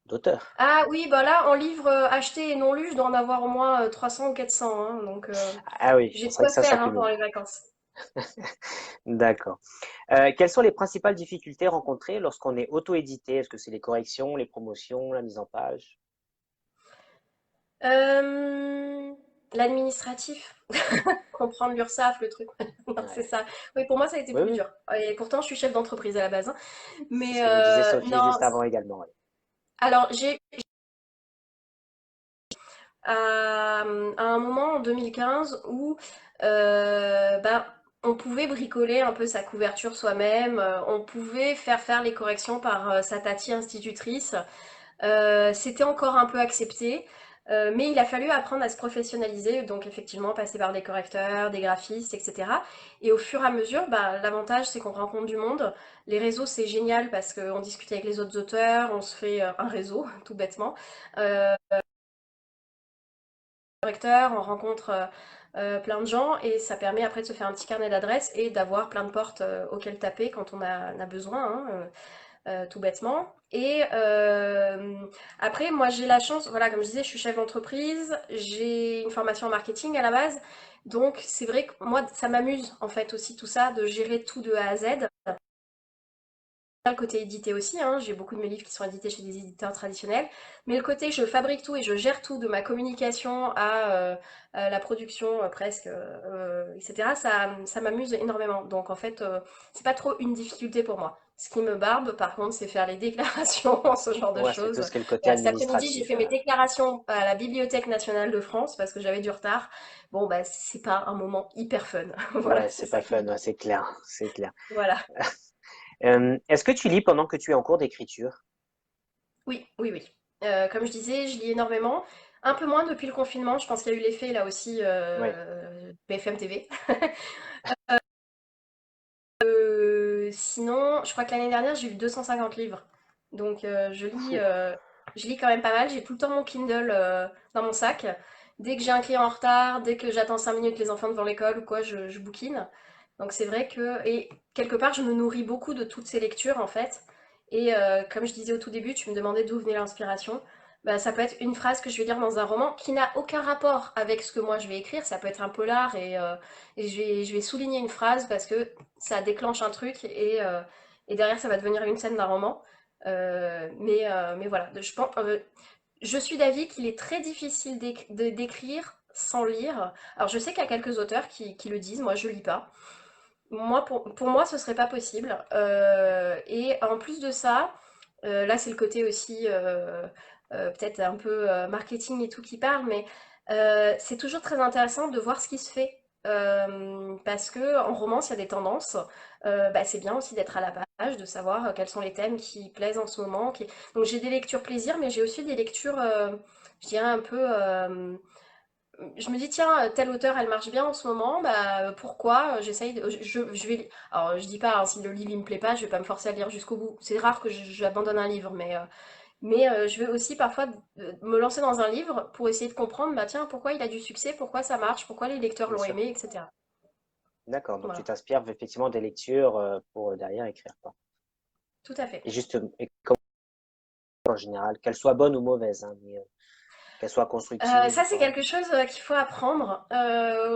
Speaker 1: d'auteurs.
Speaker 2: Ah oui, bah là, en livre acheté et non lu, je dois en avoir au moins 300 ou 400, hein, donc
Speaker 1: Ah oui, bon,
Speaker 2: j'ai de
Speaker 1: c'est vrai
Speaker 2: quoi
Speaker 1: que ça
Speaker 2: faire hein,
Speaker 1: s'accumule.
Speaker 2: pendant les vacances.
Speaker 1: D'accord. Quelles sont les principales difficultés rencontrées lorsqu'on est auto-édité? Est-ce que c'est les corrections, les promotions, la mise en page?
Speaker 2: Euh, L'administratif, comprendre l'URSSAF, le truc. Non, c'est
Speaker 1: Ouais.
Speaker 2: ça. Oui, pour moi, ça a été
Speaker 1: Oui,
Speaker 2: plus
Speaker 1: oui,
Speaker 2: dur. Et pourtant, je suis chef d'entreprise à la base, hein.
Speaker 1: c'est
Speaker 2: Mais
Speaker 1: ce que me disait Sophie
Speaker 2: non,
Speaker 1: juste avant également. Ouais.
Speaker 2: alors j'ai à un moment en 2015 où bah, on pouvait bricoler un peu sa couverture soi-même, on pouvait faire les corrections par sa tati institutrice. C'était encore un peu accepté, mais il a fallu apprendre à se professionnaliser, donc effectivement passer par des correcteurs, des graphistes, etc. Et au fur et à mesure, bah, l'avantage c'est qu'on rencontre du monde. Les réseaux c'est génial parce qu'on discute avec les autres auteurs, on se fait un réseau tout bêtement. Euh, Correcteur, on rencontre plein de gens et ça permet après de se faire un petit carnet d'adresses et d'avoir plein de portes auxquelles taper quand on a besoin, hein, tout bêtement. Et après, moi j'ai la chance, voilà, comme je disais, je suis chef d'entreprise, j'ai une formation en marketing à la base, donc c'est vrai que moi ça m'amuse en fait aussi tout ça, de gérer tout de A à Z. Le côté édité aussi, hein, j'ai beaucoup de mes livres qui sont édités chez des éditeurs traditionnels, mais le côté je fabrique tout et je gère tout de ma communication à la production presque, etc., ça m'amuse énormément. Donc en fait, c'est pas trop une difficulté pour moi. Ce qui me barbe, par contre, c'est faire les déclarations, ce genre de
Speaker 1: Ouais, c'est tout
Speaker 2: choses.
Speaker 1: ce qui est le côté
Speaker 2: Voilà, cet après-midi, j'ai
Speaker 1: administratif.
Speaker 2: fait mes déclarations à la Bibliothèque nationale de France parce que j'avais du retard. Bon, bah, c'est pas un moment hyper fun. Voilà,
Speaker 1: Ouais,
Speaker 2: c'est
Speaker 1: c'est
Speaker 2: ça
Speaker 1: pas
Speaker 2: qui me
Speaker 1: fun, ouais,
Speaker 2: barbe.
Speaker 1: c'est clair, c'est clair.
Speaker 2: Voilà.
Speaker 1: Est-ce que tu lis pendant que tu es en cours d'écriture?
Speaker 2: Oui, oui, oui. Comme je disais, je lis énormément. Un peu moins depuis le confinement. Je pense qu'il y a eu l'effet là aussi
Speaker 1: Oui.
Speaker 2: BFM TV. Sinon, je crois que l'année dernière, j'ai eu 250 livres. Donc je lis quand même pas mal. J'ai tout le temps mon Kindle dans mon sac. Dès que j'ai un client en retard, dès que j'attends 5 minutes les enfants devant l'école ou quoi, je bouquine. Donc c'est vrai que... Et quelque part, je me nourris beaucoup de toutes ces lectures en fait. Et comme je disais au tout début, tu me demandais d'où venait l'inspiration. Bah, ça peut être une phrase que je vais lire dans un roman qui n'a aucun rapport avec ce que moi je vais écrire. Ça peut être un polar et je vais souligner une phrase parce que ça déclenche un truc et derrière ça va devenir une scène d'un roman. Mais voilà, je suis d'avis qu'il est très difficile d'écrire sans lire. Alors je sais qu'il y a quelques auteurs qui le disent, moi je lis pas. Moi, pour moi, ce serait pas possible. Et en plus de ça, là c'est le côté aussi peut-être un peu marketing et tout qui parle, mais c'est toujours très intéressant de voir ce qui se fait. Parce que en romance, il y a des tendances. Bah, c'est bien aussi d'être à la page, de savoir quels sont les thèmes qui plaisent en ce moment. Donc j'ai des lectures plaisir, mais j'ai aussi des lectures, je dirais un peu je me dis, tiens, telle auteure, elle marche bien en ce moment, bah pourquoi? J'essaye de, je vais, alors je dis pas, hein, si le livre il me plaît pas, je vais pas me forcer à le lire jusqu'au bout. C'est rare que j'abandonne un livre, mais je vais aussi parfois me lancer dans un livre pour essayer de comprendre, bah tiens, pourquoi il a du succès, pourquoi ça marche, pourquoi les lecteurs
Speaker 1: Bien
Speaker 2: l'ont
Speaker 1: sûr.
Speaker 2: aimé, etc.
Speaker 1: D'accord, donc tu
Speaker 2: Voilà,
Speaker 1: t'inspires effectivement des lectures pour derrière écrire, quoi.
Speaker 2: tout à fait.
Speaker 1: Et juste, et comment en général, qu'elles soient bonnes ou mauvaises, hein, mais qu'elles soient constructives ou
Speaker 2: Ça, c'est
Speaker 1: pas.
Speaker 2: quelque chose qu'il faut apprendre.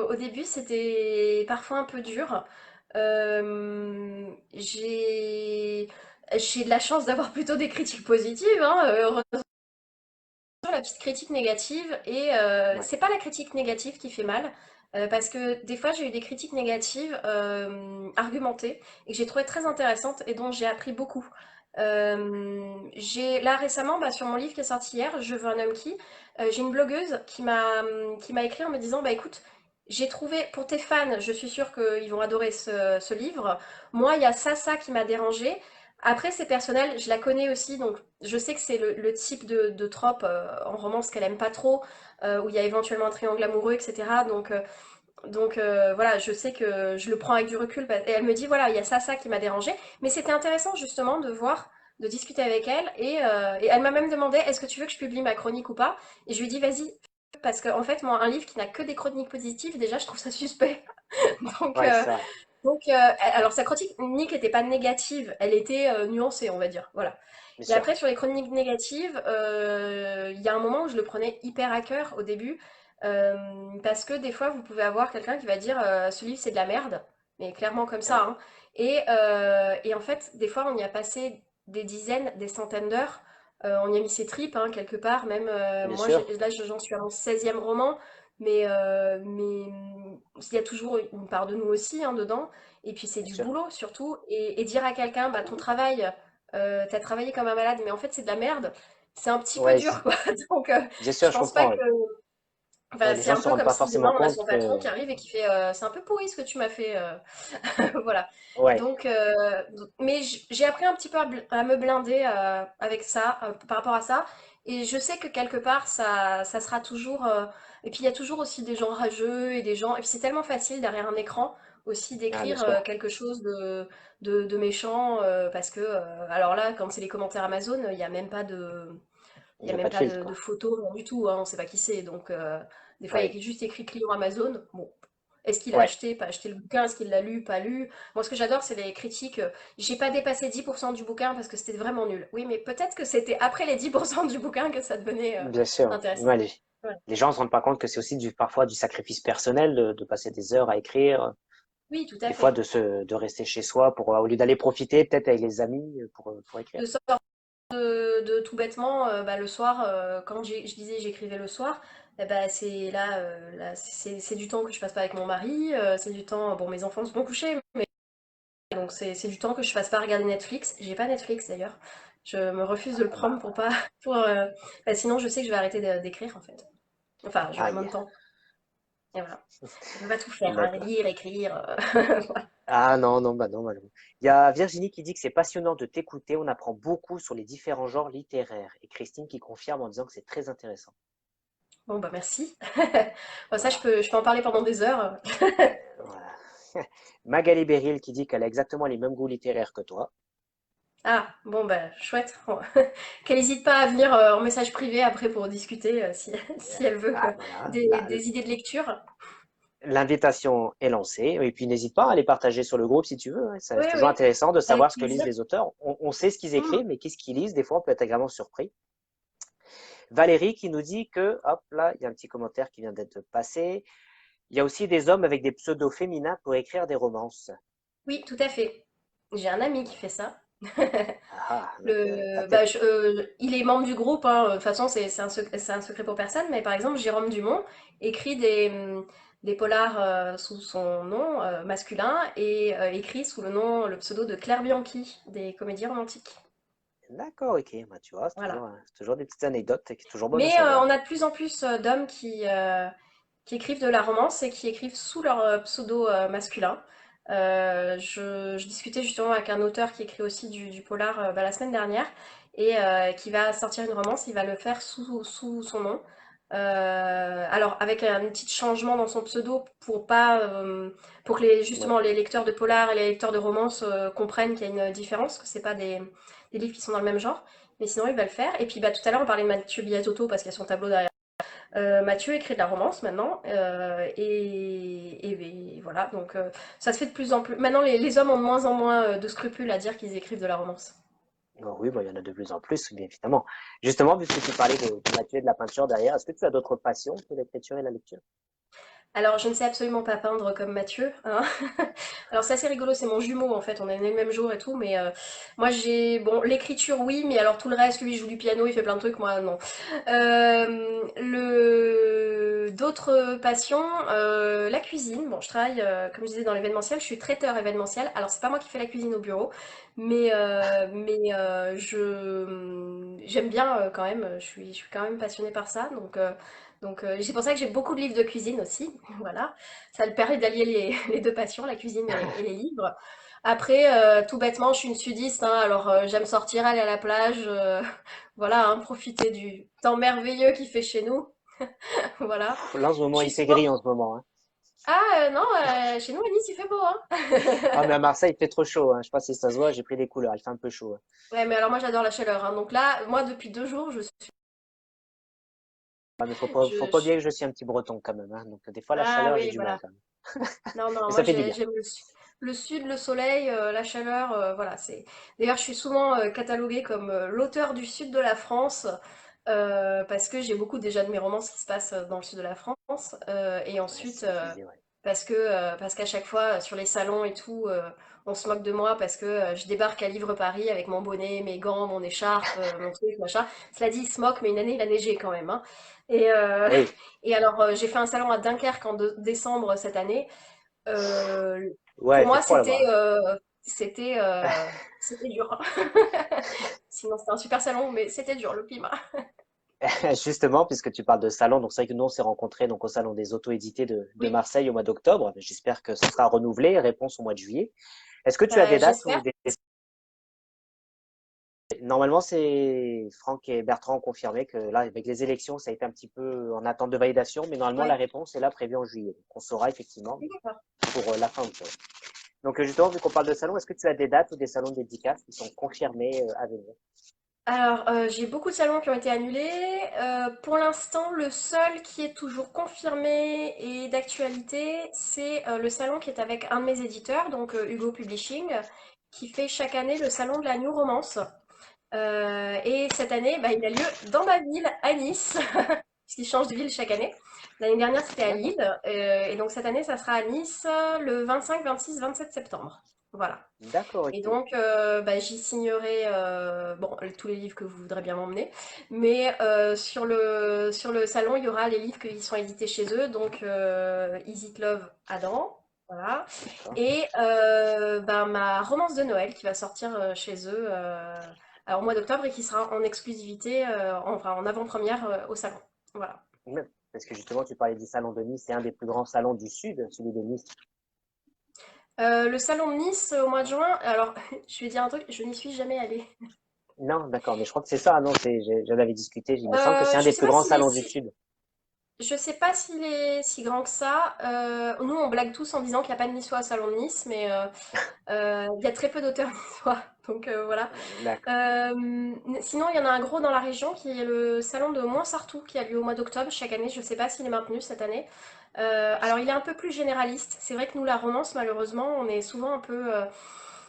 Speaker 2: Au début, c'était parfois un peu dur. Euh, j'ai j'ai de la chance d'avoir plutôt des critiques positives, hein, heureusement, la petite critique négative. Et
Speaker 1: Ouais,
Speaker 2: c'est pas la critique négative qui fait mal, parce que des fois, j'ai eu des critiques négatives argumentées et que j'ai trouvé très intéressantes et dont j'ai appris beaucoup. J'ai là récemment, bah, sur mon livre qui est sorti hier, Je veux un homme j'ai une blogueuse qui m'a écrit en me disant, bah écoute, j'ai trouvé pour tes fans, je suis sûre qu'ils vont adorer ce livre. Moi, il y a ça qui m'a dérangé. Après, c'est personnel, je la connais aussi, donc je sais que c'est le type de trope en romance qu'elle aime pas trop, où il y a éventuellement un triangle amoureux, etc. Donc voilà, je sais que je le prends avec du recul. Et elle me dit, voilà, il y a ça qui m'a dérangé. Mais c'était intéressant justement de voir, de discuter avec elle. Et elle m'a même demandé, est-ce que tu veux que je publie ma chronique ou pas? Et je lui ai dit, vas-y. Parce qu'en fait, moi, un livre qui n'a que des chroniques positives, déjà, je trouve ça suspect. Donc,
Speaker 1: ouais,
Speaker 2: euh,
Speaker 1: c'est vrai,
Speaker 2: alors sa chronique n'était pas négative, elle était nuancée, on va dire. Voilà.
Speaker 1: bien
Speaker 2: Et
Speaker 1: sûr.
Speaker 2: après, sur les chroniques négatives, il y a un moment où je le prenais hyper à cœur au début, parce que des fois, vous pouvez avoir quelqu'un qui va dire ce livre c'est de la merde. mais clairement comme
Speaker 1: Ah
Speaker 2: ça,
Speaker 1: oui,
Speaker 2: hein. Et en fait, des fois, on y a passé des dizaines, des centaines d'heures. On y a mis ses tripes, hein, quelque part. Même
Speaker 1: bien
Speaker 2: moi,
Speaker 1: sûr,
Speaker 2: là, j'en suis à mon 16e roman, mais il y a toujours une part de nous aussi, hein, dedans. Et puis, c'est
Speaker 1: bien
Speaker 2: du
Speaker 1: sûr.
Speaker 2: boulot, surtout. Et dire à quelqu'un, bah, ton travail, t'as travaillé comme un malade, mais en fait, c'est de la merde, c'est un petit peu
Speaker 1: Ouais,
Speaker 2: dur, quoi. Donc,
Speaker 1: bien
Speaker 2: je
Speaker 1: sûr, je
Speaker 2: pense pas
Speaker 1: comprends.
Speaker 2: que.
Speaker 1: Ouais. Ouais,
Speaker 2: Enfin,
Speaker 1: les
Speaker 2: c'est
Speaker 1: gens
Speaker 2: un
Speaker 1: se
Speaker 2: peu
Speaker 1: rendent
Speaker 2: comme
Speaker 1: pas
Speaker 2: si
Speaker 1: forcément
Speaker 2: demain on a
Speaker 1: compte
Speaker 2: son patron
Speaker 1: que.
Speaker 2: qui arrive et qui fait c'est un peu pourri ce que tu m'as fait. Voilà.
Speaker 1: Ouais,
Speaker 2: Mais j'ai appris un petit peu à me blinder avec ça, par rapport à ça. Et je sais que quelque part, ça sera toujours. Et puis il y a toujours aussi des gens rageux et des gens. Et puis c'est tellement facile derrière un écran aussi
Speaker 1: ah, bien
Speaker 2: d'écrire
Speaker 1: sûr.
Speaker 2: quelque chose de méchant. Parce que, alors là, quand c'est les commentaires Amazon, il n'y a même pas de. Il
Speaker 1: Il
Speaker 2: n'y
Speaker 1: n'y
Speaker 2: a
Speaker 1: a pas
Speaker 2: même
Speaker 1: de
Speaker 2: pas
Speaker 1: filtre,
Speaker 2: de
Speaker 1: quoi.
Speaker 2: photos, rien du tout, hein, on ne sait pas qui c'est. Donc, des fois, il y
Speaker 1: Ouais,
Speaker 2: a juste écrit client Amazon. Bon, est-ce qu'il a
Speaker 1: ouais.
Speaker 2: acheté, pas acheté le bouquin? Est-ce qu'il l'a lu, pas lu? Moi, ce que j'adore, c'est les critiques. J'ai pas dépassé 10% du bouquin parce que c'était vraiment nul. Oui, mais peut-être que c'était après les 10% du bouquin que ça devenait
Speaker 1: Bien sûr.
Speaker 2: intéressant.
Speaker 1: Ouais,
Speaker 2: Voilà.
Speaker 1: les gens ne se rendent pas compte que c'est aussi parfois du sacrifice personnel de passer des heures à écrire,
Speaker 2: Oui, tout à
Speaker 1: des fois
Speaker 2: fait.
Speaker 1: de rester chez soi pour, au lieu d'aller profiter peut-être avec les amis pour écrire.
Speaker 2: De sortir de tout bêtement, bah, le soir, quand je disais j'écrivais le soir, eh bah, c'est là, c'est du temps que je passe pas avec mon mari, c'est du temps, bon, mes enfants se sont couchés, donc c'est du temps que je passe pas à regarder Netflix. J'ai pas Netflix d'ailleurs. Je me refuse de le
Speaker 1: Ah
Speaker 2: prendre
Speaker 1: bah,
Speaker 2: pour pas, bah, sinon je sais que je vais arrêter d'écrire en fait. Enfin, j'aurai moins
Speaker 1: aïe.
Speaker 2: de temps. Et voilà. On peut pas tout faire, hein,
Speaker 1: D'accord.
Speaker 2: lire, écrire.
Speaker 1: Ah non, non, bah non, malheureusement. Il y a Virginie qui dit que c'est passionnant de t'écouter, on apprend beaucoup sur les différents genres littéraires. Et Christine qui confirme en disant que c'est très intéressant.
Speaker 2: Bon, bah merci. Bon, ça,
Speaker 1: Voilà.
Speaker 2: je peux en parler pendant des heures.
Speaker 1: Voilà. Magali Beril qui dit qu'elle a exactement les mêmes goûts littéraires que toi.
Speaker 2: Ah, bon, bah, chouette. Bon. Qu'elle n'hésite pas à venir en message privé après pour discuter si, si elle veut
Speaker 1: Ah voilà,
Speaker 2: des idées de lecture.
Speaker 1: l'invitation est lancée. Et puis n'hésite pas à les partager sur le groupe si tu veux, hein.
Speaker 2: Oui,
Speaker 1: C'est toujours
Speaker 2: oui,
Speaker 1: intéressant de
Speaker 2: avec
Speaker 1: savoir ce que lisent
Speaker 2: plaisir.
Speaker 1: les auteurs. On sait ce qu'ils
Speaker 2: Mm.
Speaker 1: écrivent, mais qu'est-ce qu'ils lisent, des fois on peut être agréablement surpris. Valérie qui nous dit que, hop là, il y a un petit commentaire qui vient d'être passé. Il y a aussi des hommes avec des pseudos féminins pour écrire des romances.
Speaker 2: Oui, tout à fait. J'ai un ami qui fait ça.
Speaker 1: Ah, donc t'as
Speaker 2: Bah,
Speaker 1: peut-être.
Speaker 2: il est membre du groupe, hein. De toute façon, c'est un secret pour personne. Mais par exemple, Jérôme Dumont écrit des polars sous son nom masculin et écrit sous le pseudo de Claire Bianchi, des comédies romantiques.
Speaker 1: D'accord, ok. Bah, tu vois,
Speaker 2: Voilà.
Speaker 1: c'est toujours des petites anecdotes qui sont toujours bonnes à
Speaker 2: Mais
Speaker 1: savoir.
Speaker 2: on a de plus en plus d'hommes qui écrivent de la romance et qui écrivent sous leur pseudo masculin. Je discutais justement avec un auteur qui écrit aussi du polar bah, la semaine dernière et qui va sortir une romance, il va le faire sous son nom. Alors avec un petit changement dans son pseudo pour pas pour que
Speaker 1: Ouais.
Speaker 2: justement les lecteurs de polar et les lecteurs de romance comprennent qu'il y a une différence, que c'est pas des livres qui sont dans le même genre. Mais sinon, il va le faire. Et puis bah, tout à l'heure, on parlait de Mathieu Biazotto parce qu'il y a son tableau derrière. Mathieu écrit de la romance maintenant. Et voilà, donc ça se fait de plus en plus. Maintenant, les hommes ont de moins en moins de scrupules à dire qu'ils écrivent de la romance.
Speaker 1: Oh oui, bah, il y en a de plus en plus, bien évidemment. Justement, puisque tu parlais de Mathieu et de la peinture derrière, est-ce que tu as d'autres passions que l'écriture et la lecture?
Speaker 2: Alors, je ne sais absolument pas peindre comme Mathieu, hein. Alors, c'est assez rigolo, c'est mon jumeau en fait, on est né le même jour et tout, mais moi j'ai. Bon, l'écriture, oui, mais alors tout le reste, lui, il joue du piano, il fait plein de trucs, moi, non. D'autres passions, la cuisine. Bon, je travaille, comme je disais, dans l'événementiel, je suis traiteur événementiel. Alors, c'est pas moi qui fais la cuisine au bureau, j'aime bien quand même, je suis quand même passionnée par ça, donc c'est pour ça que j'ai beaucoup de livres de cuisine aussi. Voilà, ça me permet d'allier les deux passions, la cuisine et les livres. Après, tout bêtement, je suis une sudiste, hein, alors j'aime sortir, aller à la plage, voilà, hein, profiter du temps merveilleux qu'il fait chez nous. Voilà.
Speaker 1: Là, en ce
Speaker 2: Je
Speaker 1: moment,
Speaker 2: suis
Speaker 1: il fait
Speaker 2: souvent.
Speaker 1: gris en ce moment, hein.
Speaker 2: Ah non, chez nous à Nice il fait beau, hein.
Speaker 1: Ah, mais à Marseille, il fait trop chaud, hein. Je sais pas si ça se voit, j'ai pris des couleurs, il fait un peu chaud, hein.
Speaker 2: Ouais, mais alors moi j'adore la chaleur, hein. Donc là, moi depuis 2 jours,
Speaker 1: Ah, mais faut
Speaker 2: je
Speaker 1: pas oublier que
Speaker 2: suis.
Speaker 1: je suis un petit breton quand même, hein. Donc, des fois, la
Speaker 2: Ah
Speaker 1: chaleur, j'ai
Speaker 2: oui,
Speaker 1: du mal
Speaker 2: voilà.
Speaker 1: quand même.
Speaker 2: Non, non,
Speaker 1: Mais
Speaker 2: moi
Speaker 1: ça fait du bien.
Speaker 2: j'aime le sud, le soleil, la chaleur, voilà, c'est. D'ailleurs, je suis souvent cataloguée comme l'auteur du sud de la France, parce que j'ai beaucoup déjà de mes romances qui se passent dans le sud de la France, et
Speaker 1: Ouais,
Speaker 2: ensuite,
Speaker 1: c'est ce que je disais, ouais.
Speaker 2: parce qu'à chaque fois, sur les salons et tout, on se moque de moi parce que je débarque à Livre Paris avec mon bonnet, mes gants, mon écharpe, mon truc, machin. Cela dit, ils se moquent, mais une année, il a neigé quand même, hein. Et,
Speaker 1: Oui,
Speaker 2: et alors, j'ai fait un salon à Dunkerque en décembre cette année. Euh,
Speaker 1: ouais,
Speaker 2: pour
Speaker 1: il fait
Speaker 2: moi,
Speaker 1: froid là-bas.
Speaker 2: c'était dur. Sinon, c'était un super salon, mais c'était dur, le climat.
Speaker 1: Justement, puisque tu parles de salon, donc c'est vrai que nous on s'est rencontrés donc au salon des auto-édités de
Speaker 2: Oui,
Speaker 1: Marseille au mois d'octobre. J'espère que ça sera renouvelé. Réponse au mois de juillet. Est-ce que tu as des dates ou
Speaker 2: j'espère.
Speaker 1: des... Normalement, c'est Franck et Bertrand ont confirmé que là, avec les élections, ça a été un petit peu en attente de validation, mais normalement la
Speaker 2: Ouais,
Speaker 1: réponse est là prévue en juillet. Donc, on saura effectivement
Speaker 2: oui, d'accord.
Speaker 1: pour la fin octobre. Donc justement, vu qu'on parle de salon, est-ce que tu as des dates ou des salons de dédicaces qui sont confirmés à venir?
Speaker 2: Alors, j'ai beaucoup de salons qui ont été annulés. Pour l'instant, le seul qui est toujours confirmé et d'actualité, c'est le salon qui est avec un de mes éditeurs, donc Hugo Publishing, qui fait chaque année le salon de la New Romance. Et cette année, bah, il a lieu dans ma ville, à Nice, puisqu'il change de ville chaque année. L'année dernière, c'était à
Speaker 1: D'accord,
Speaker 2: Lille, et donc cette année, ça sera à Nice le 25, 26, 27 septembre. Voilà.
Speaker 1: d'accord,
Speaker 2: Et
Speaker 1: ok.
Speaker 2: donc, bah, j'y signerai bon, tous les livres que vous voudrez bien m'emmener. Mais sur le salon, il y aura les livres qui sont édités chez eux. Donc, Is It Love Adam. Voilà.
Speaker 1: D'accord.
Speaker 2: Et bah, ma romance de Noël qui va sortir chez eux alors, au mois d'octobre et qui sera en exclusivité, enfin en avant-première au salon. Voilà.
Speaker 1: Même. Parce que justement, tu parlais du salon de Nice, c'est un des plus grands salons du Sud, celui de Nice.
Speaker 2: Le salon de Nice au mois de juin, alors je vais dire un truc, je n'y suis jamais allée.
Speaker 1: Non, d'accord, mais je crois que c'est ça, non, j'en avais discuté, il me semble que c'est un
Speaker 2: Je
Speaker 1: des
Speaker 2: sais
Speaker 1: plus
Speaker 2: pas
Speaker 1: grands
Speaker 2: s'il est
Speaker 1: salons du
Speaker 2: si,
Speaker 1: Sud.
Speaker 2: Je sais pas s'il est si grand que ça. Nous, on blague tous en disant qu'il n'y a pas de Niçois au Salon de Nice, mais il y a très peu d'auteurs niçois. Donc voilà.
Speaker 1: D'accord.
Speaker 2: Sinon, il y en a un gros dans la région qui est le Salon de Montsartou qui a lieu au mois d'octobre chaque année. Je sais pas s'il est maintenu cette année. Alors, il est un peu plus généraliste. C'est vrai que nous, la romance, malheureusement, on est souvent un peu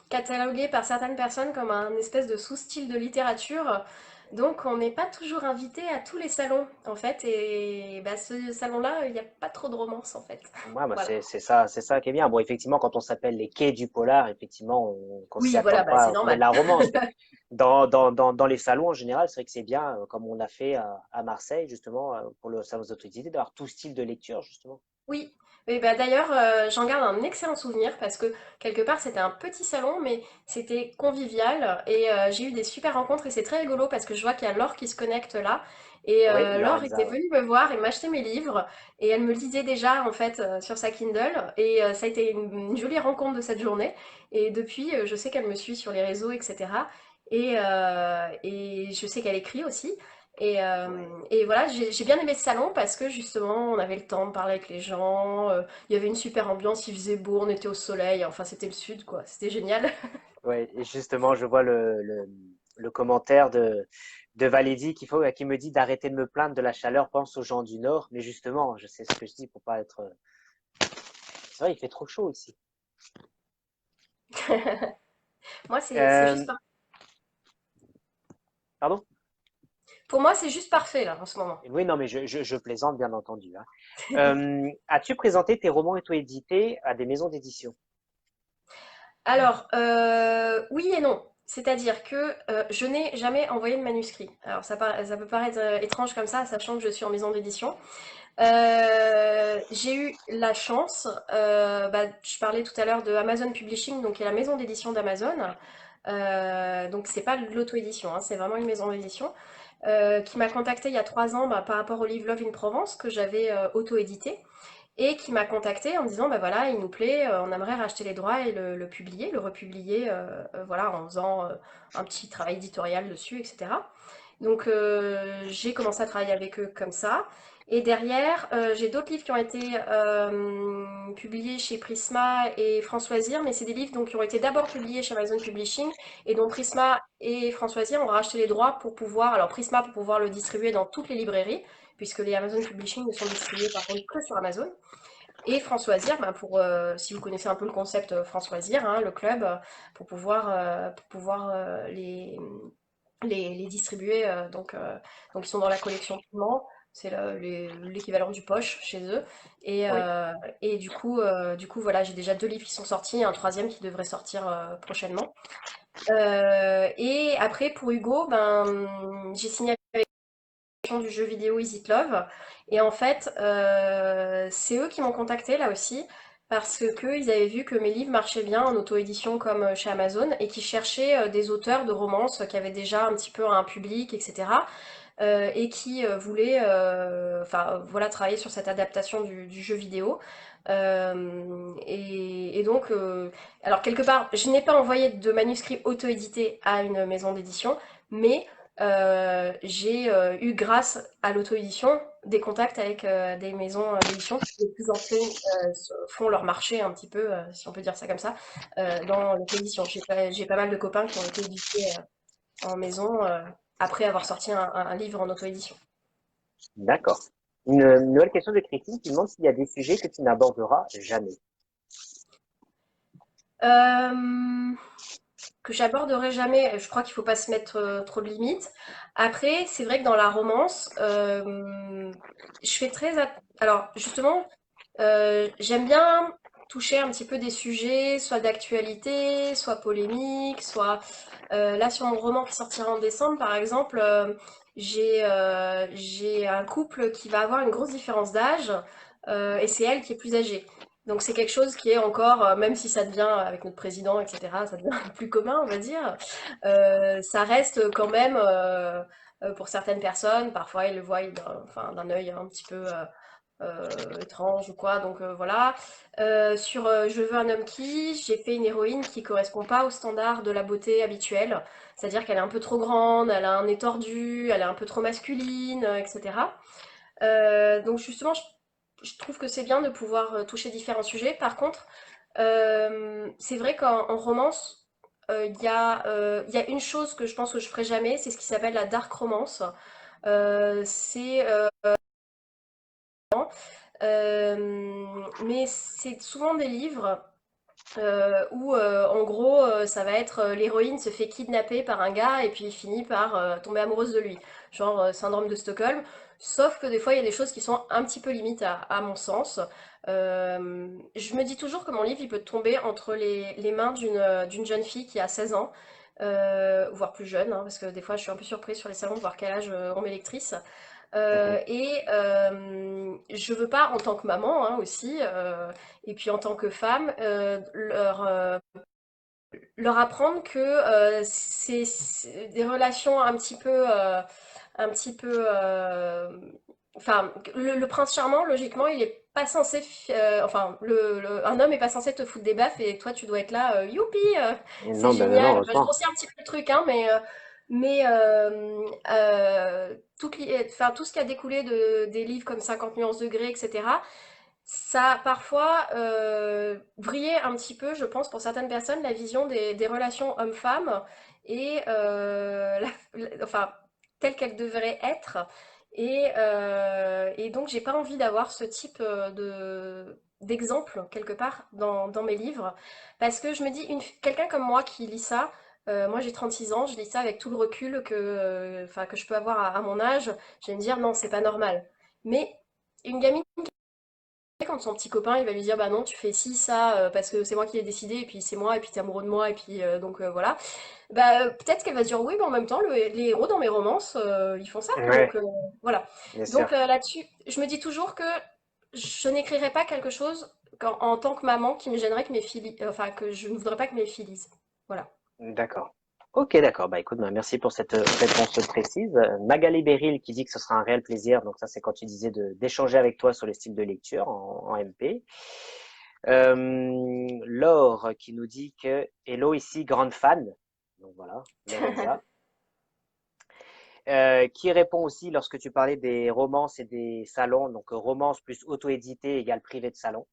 Speaker 2: catalogué par certaines personnes comme un espèce de sous-style de littérature. Donc on n'est pas toujours invité à tous les salons en fait et bah, ce salon-là il n'y a pas trop de romance en fait.
Speaker 1: Ouais, bah
Speaker 2: Voilà.
Speaker 1: c'est ça qui est bien. Bon, effectivement, quand on s'appelle les quais du polar, effectivement, qu'on s'y
Speaker 2: Oui
Speaker 1: attend
Speaker 2: voilà bah c'est
Speaker 1: pas qu'on ait de
Speaker 2: normal.
Speaker 1: la romance. Mais dans les salons en général, c'est vrai que c'est bien, comme on a fait à Marseille, justement, pour le salon des autorités, d'avoir tout style de lecture, justement.
Speaker 2: Oui, et bah d'ailleurs, j'en garde un excellent souvenir parce que quelque part c'était un petit salon, mais c'était convivial et j'ai eu des super rencontres et c'est très rigolo parce que je vois qu'il y a Laure qui se connecte là et
Speaker 1: Oui,
Speaker 2: Laure était
Speaker 1: Lorenza, ouais.
Speaker 2: venue me voir et m'acheter mes livres et elle me lisait déjà en fait sur sa Kindle et ça a été une jolie rencontre de cette journée et depuis je sais qu'elle me suit sur les réseaux etc. Et je sais qu'elle écrit aussi.
Speaker 1: Ouais.
Speaker 2: Et voilà, j'ai bien aimé ce salon parce que justement, on avait le temps de parler avec les gens, il y avait une super ambiance, il faisait beau, on était au soleil, enfin c'était le sud quoi, c'était génial.
Speaker 1: Ouais, et justement, je vois le commentaire de Valédy qui me dit d'arrêter de me plaindre de la chaleur, pense aux gens du Nord. Mais justement, je sais ce que je dis pour pas être. C'est vrai, il fait trop chaud ici.
Speaker 2: Moi, c'est juste
Speaker 1: Euh,
Speaker 2: par-
Speaker 1: pardon?
Speaker 2: Pour moi, c'est juste parfait là en ce moment.
Speaker 1: Oui, non, mais je plaisante, bien entendu, hein. As-tu présenté tes romans auto-édités à des maisons d'édition?
Speaker 2: Alors, oui et non. C'est-à-dire que je n'ai jamais envoyé de manuscrit. Alors, ça peut paraître étrange comme ça, sachant que je suis en maison d'édition. J'ai eu la chance, bah, je parlais tout à l'heure de Amazon Publishing, donc qui est la maison d'édition d'Amazon. Donc c'est pas de l'auto-édition, hein, c'est vraiment une maison d'édition qui m'a contacté il y a 3 ans bah, par rapport au livre Love in Provence que j'avais auto-édité et qui m'a contacté en me disant bah voilà il nous plaît, on aimerait racheter les droits et le publier, le republier, voilà en faisant un petit travail éditorial dessus, etc. Donc j'ai commencé à travailler avec eux comme ça. Et derrière, j'ai d'autres livres qui ont été publiés chez Prisma et Françoisir, mais c'est des livres donc, qui ont été d'abord publiés chez Amazon Publishing et dont Prisma et Françoisir ont racheté les droits pour pouvoir, alors Prisma pour pouvoir le distribuer dans toutes les librairies, puisque les Amazon Publishing ne sont distribués par contre que sur Amazon. Et Françoisir, ben pour, si vous connaissez un peu le concept Françoisir, hein, le club, pour pouvoir les distribuer. Donc ils sont dans la collection Piment. C'est l'équivalent du poche chez eux. Et,
Speaker 1: Oui,
Speaker 2: euh, et du coup, voilà, j'ai déjà 2 livres qui sont sortis, un troisième qui devrait sortir prochainement. Et après, pour Hugo, ben, j'ai signé du jeu vidéo Is It Love. Et en fait, c'est eux qui m'ont contacté là aussi, parce que ils avaient vu que mes livres marchaient bien en auto-édition comme chez Amazon, et qui cherchaient des auteurs de romances qui avaient déjà un petit peu un public, etc. Et qui voulaient enfin, voilà, travailler sur cette adaptation du jeu vidéo. Et donc, alors quelque part, je n'ai pas envoyé de manuscrit auto-édité à une maison d'édition, mais j'ai eu, grâce à l'auto-édition, des contacts avec des maisons d'édition qui de plus en plus font leur marché un petit peu, si on peut dire ça comme ça, dans l'auto-édition. J'ai pas mal de copains qui ont été édités en maison après avoir sorti un livre en auto-édition.
Speaker 1: d'accord. Une nouvelle question de Christine qui demande s'il y a des sujets que tu n'aborderas jamais.
Speaker 2: Euh, que j'aborderai jamais, je crois qu'il faut pas se mettre trop de limites. Après, c'est vrai que dans la romance, je fais alors justement, j'aime bien toucher un petit peu des sujets, soit d'actualité, soit polémique, soit là sur mon roman qui sortira en décembre, par exemple, j'ai un couple qui va avoir une grosse différence d'âge et c'est elle qui est plus âgée. Donc c'est quelque chose qui est encore, même si ça devient avec notre président, etc., ça devient plus commun, on va dire, ça reste quand même pour certaines personnes, parfois ils le voient enfin, d'un œil un petit peu étrange ou quoi, donc voilà. Sur Je veux un homme qui, j'ai fait une héroïne qui correspond pas aux standards de la beauté habituelle, c'est-à-dire qu'elle est un peu trop grande, elle a un nez tordu, elle est un peu trop masculine, etc. Donc justement, je trouve que c'est bien de pouvoir toucher différents sujets. Par contre, c'est vrai qu'en romance, il y a une chose que je pense que je ferai jamais, c'est ce qui s'appelle la dark romance. C'est mais c'est souvent des livres où en gros ça va être l'héroïne se fait kidnapper par un gars et puis finit par tomber amoureuse de lui, genre syndrome de Stockholm. Sauf que des fois il y a des choses qui sont un petit peu limites à mon sens. Je me dis toujours que mon livre il peut tomber entre les mains d'une jeune fille qui a 16 ans, voire plus jeune, hein, parce que des fois je suis un peu surprise sur les salons de voir quel âge ont mes lectrices.
Speaker 1: Mhm.
Speaker 2: Et je veux pas, en tant que maman hein, aussi, et puis en tant que femme, leur apprendre que c'est des relations un petit peu, enfin, le prince charmant, logiquement, il est pas censé, enfin, un homme est pas censé te foutre des baffes et toi, tu dois être là, youpi, c'est
Speaker 1: Non, ben non,
Speaker 2: génial. Enfin, je
Speaker 1: heureusement.
Speaker 2: grossis un petit peu le truc, hein, mais enfin, tout ce qui a découlé des livres comme 50 nuances degrés, etc. Ça a parfois vrillé un petit peu, je pense, pour certaines personnes, la vision des relations hommes-femmes et enfin, telle qu'elle devrait être. Et donc, j'ai pas envie d'avoir ce type d'exemple quelque part dans mes livres, parce que je me dis, quelqu'un comme moi qui lit ça, moi j'ai 36 ans, je lis ça avec tout le recul enfin, que je peux avoir à mon âge, je vais me dire non, c'est pas normal. Mais une gamine quand son petit copain il va lui dire bah non tu fais ci ça parce que c'est moi qui l'ai décidé et puis c'est moi et puis t'es amoureux de moi et puis donc voilà bah peut-être qu'elle va se dire oui mais en même temps les héros dans mes romances ils font ça donc
Speaker 1: Ouais,
Speaker 2: voilà
Speaker 1: bien
Speaker 2: donc
Speaker 1: sûr.
Speaker 2: là-dessus je me dis toujours que je n'écrirai pas quelque chose en tant que maman qui me gênerait que mes filles enfin que je ne voudrais pas que mes filles lisent voilà.
Speaker 1: D'accord. Ok, d'accord. Bah écoute, bah, merci pour cette réponse précise. Magali Beryl qui dit que ce sera un réel plaisir. Donc ça, c'est quand tu disais d'échanger avec toi sur les styles de lecture en MP. Laure qui nous dit que Hello ici, grande fan. Donc voilà, Lorenza. Qui répond aussi lorsque tu parlais des romances et des salons. Donc romance plus auto-édité égale privé de salon.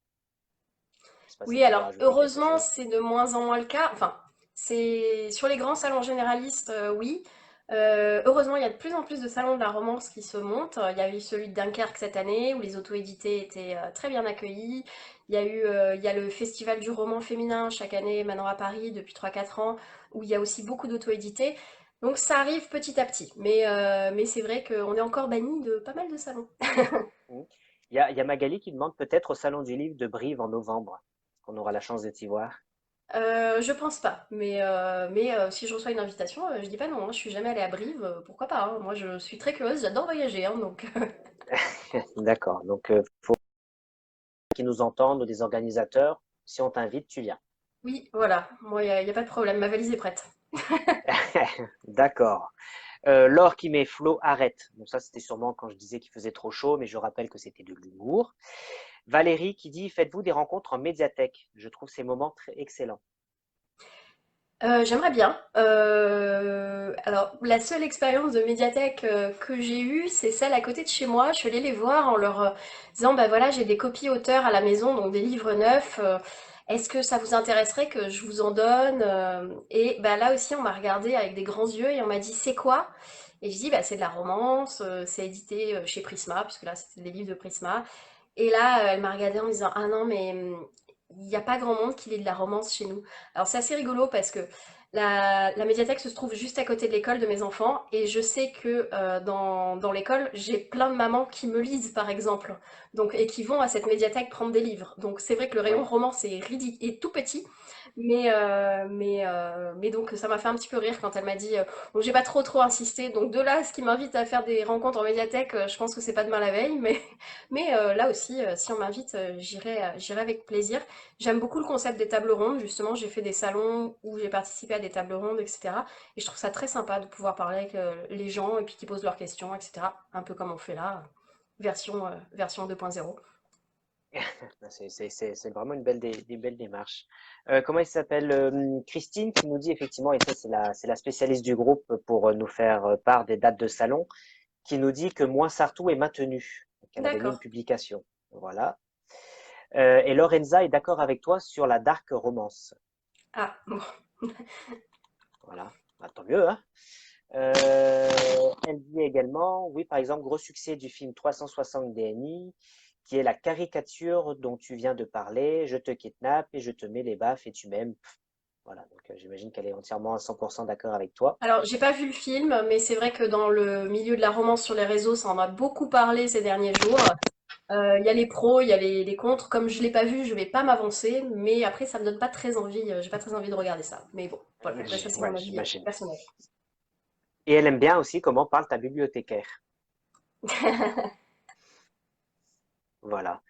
Speaker 1: Je sais pas si
Speaker 2: Oui,
Speaker 1: tu veux
Speaker 2: alors
Speaker 1: rajouter quelque
Speaker 2: heureusement,
Speaker 1: chose.
Speaker 2: c'est de moins en moins le cas. Enfin, c'est sur les grands salons généralistes, oui. Heureusement, il y a de plus en plus de salons de la romance qui se montent. Il y a eu celui de Dunkerque cette année où les auto-édités étaient très bien accueillis. Il y a le Festival du roman féminin chaque année maintenant à Paris depuis 3 4 ans où il y a aussi beaucoup d'auto-édités. Donc ça arrive petit à petit, mais c'est vrai qu'on est encore banni de pas mal de salons.
Speaker 1: Mm. Il y a Magali qui demande peut-être au Salon du Livre de Brive en novembre, qu'on aura la chance de t'y voir.
Speaker 2: Je pense pas, mais si je reçois une invitation, je dis pas non, hein, je suis jamais allée à Brive, pourquoi pas, hein. Moi je suis très curieuse, j'adore voyager, hein, donc
Speaker 1: D'accord. Donc, faut qu'ils nous entendent ou des organisateurs. Si on t'invite, tu viens.
Speaker 2: oui, voilà, moi y a pas de problème, ma valise est prête.
Speaker 1: D'accord. Laure qui met Flo, arrête. Donc ça, c'était sûrement quand je disais qu'il faisait trop chaud, mais je rappelle que c'était de l'humour. Valérie qui dit, faites-vous des rencontres en médiathèque? Je trouve ces moments très excellents.
Speaker 2: J'aimerais bien. Alors, la seule expérience de médiathèque que j'ai eue, c'est celle à côté de chez moi. Je suis allée les voir en leur disant, bah voilà, j'ai des copies auteurs à la maison, donc des livres neufs. Est-ce que ça vous intéresserait que je vous en donne? Et bah là aussi, on m'a regardé avec des grands yeux et on m'a dit, c'est quoi? Et je dis, bah c'est de la romance, c'est édité chez Prisma, puisque là, c'était des livres de Prisma. Et là, elle m'a regardée en me disant, ah non, mais il n'y a pas grand monde qui lit de la romance chez nous. Alors c'est assez rigolo parce que la médiathèque se trouve juste à côté de l'école de mes enfants et je sais que dans l'école, j'ai plein de mamans qui me lisent par exemple donc, et qui vont à cette médiathèque prendre des livres. Donc c'est vrai que le rayon
Speaker 1: Oui.
Speaker 2: romance est, est tout petit, mais donc ça m'a fait un petit peu rire quand elle m'a dit donc j'ai pas trop insisté. Donc de là, ce qui m'invite à faire des rencontres en médiathèque, je pense que c'est pas demain la veille, mais là aussi, si on m'invite, j'irai avec plaisir. J'aime beaucoup le concept des tables rondes, justement, j'ai fait des salons où j'ai participé à des tables rondes, etc. Et je trouve ça très sympa de pouvoir parler avec les gens et puis qu'ils posent leurs questions, etc. Un peu comme on fait là, version 2.0.
Speaker 1: C'est vraiment une des belles démarches. Comment il s'appelle? Christine qui nous dit effectivement, et ça c'est la spécialiste du groupe pour nous faire part des dates de salon, qui nous dit que Moins Sartou est maintenu. Donc, elle avait mis une
Speaker 2: D'accord.
Speaker 1: publication. Voilà. Et Lorenza est d'accord avec toi sur la dark romance.
Speaker 2: Ah, bon.
Speaker 1: Voilà. Bah, tant mieux, hein. Elle dit également, oui, par exemple, gros succès du film 360 DNI, qui est la caricature dont tu viens de parler. Je te kidnappe et je te mets les baffes et tu m'aimes. Voilà, donc j'imagine qu'elle est entièrement à 100% d'accord avec toi.
Speaker 2: Alors, j'ai pas vu le film, mais c'est vrai que dans le milieu de la romance sur les réseaux, ça en a beaucoup parlé ces derniers jours. Il y a les pros, il y a les contres. Comme je l'ai pas vu, je vais pas m'avancer, mais après, ça me donne pas très envie. J'ai pas très envie de regarder ça. Mais bon, voilà. Après, ça, c'est mon
Speaker 1: Ouais,
Speaker 2: avis
Speaker 1: j'imagine.
Speaker 2: personnel.
Speaker 1: Et elle aime bien aussi comment parle ta bibliothécaire. Voilà.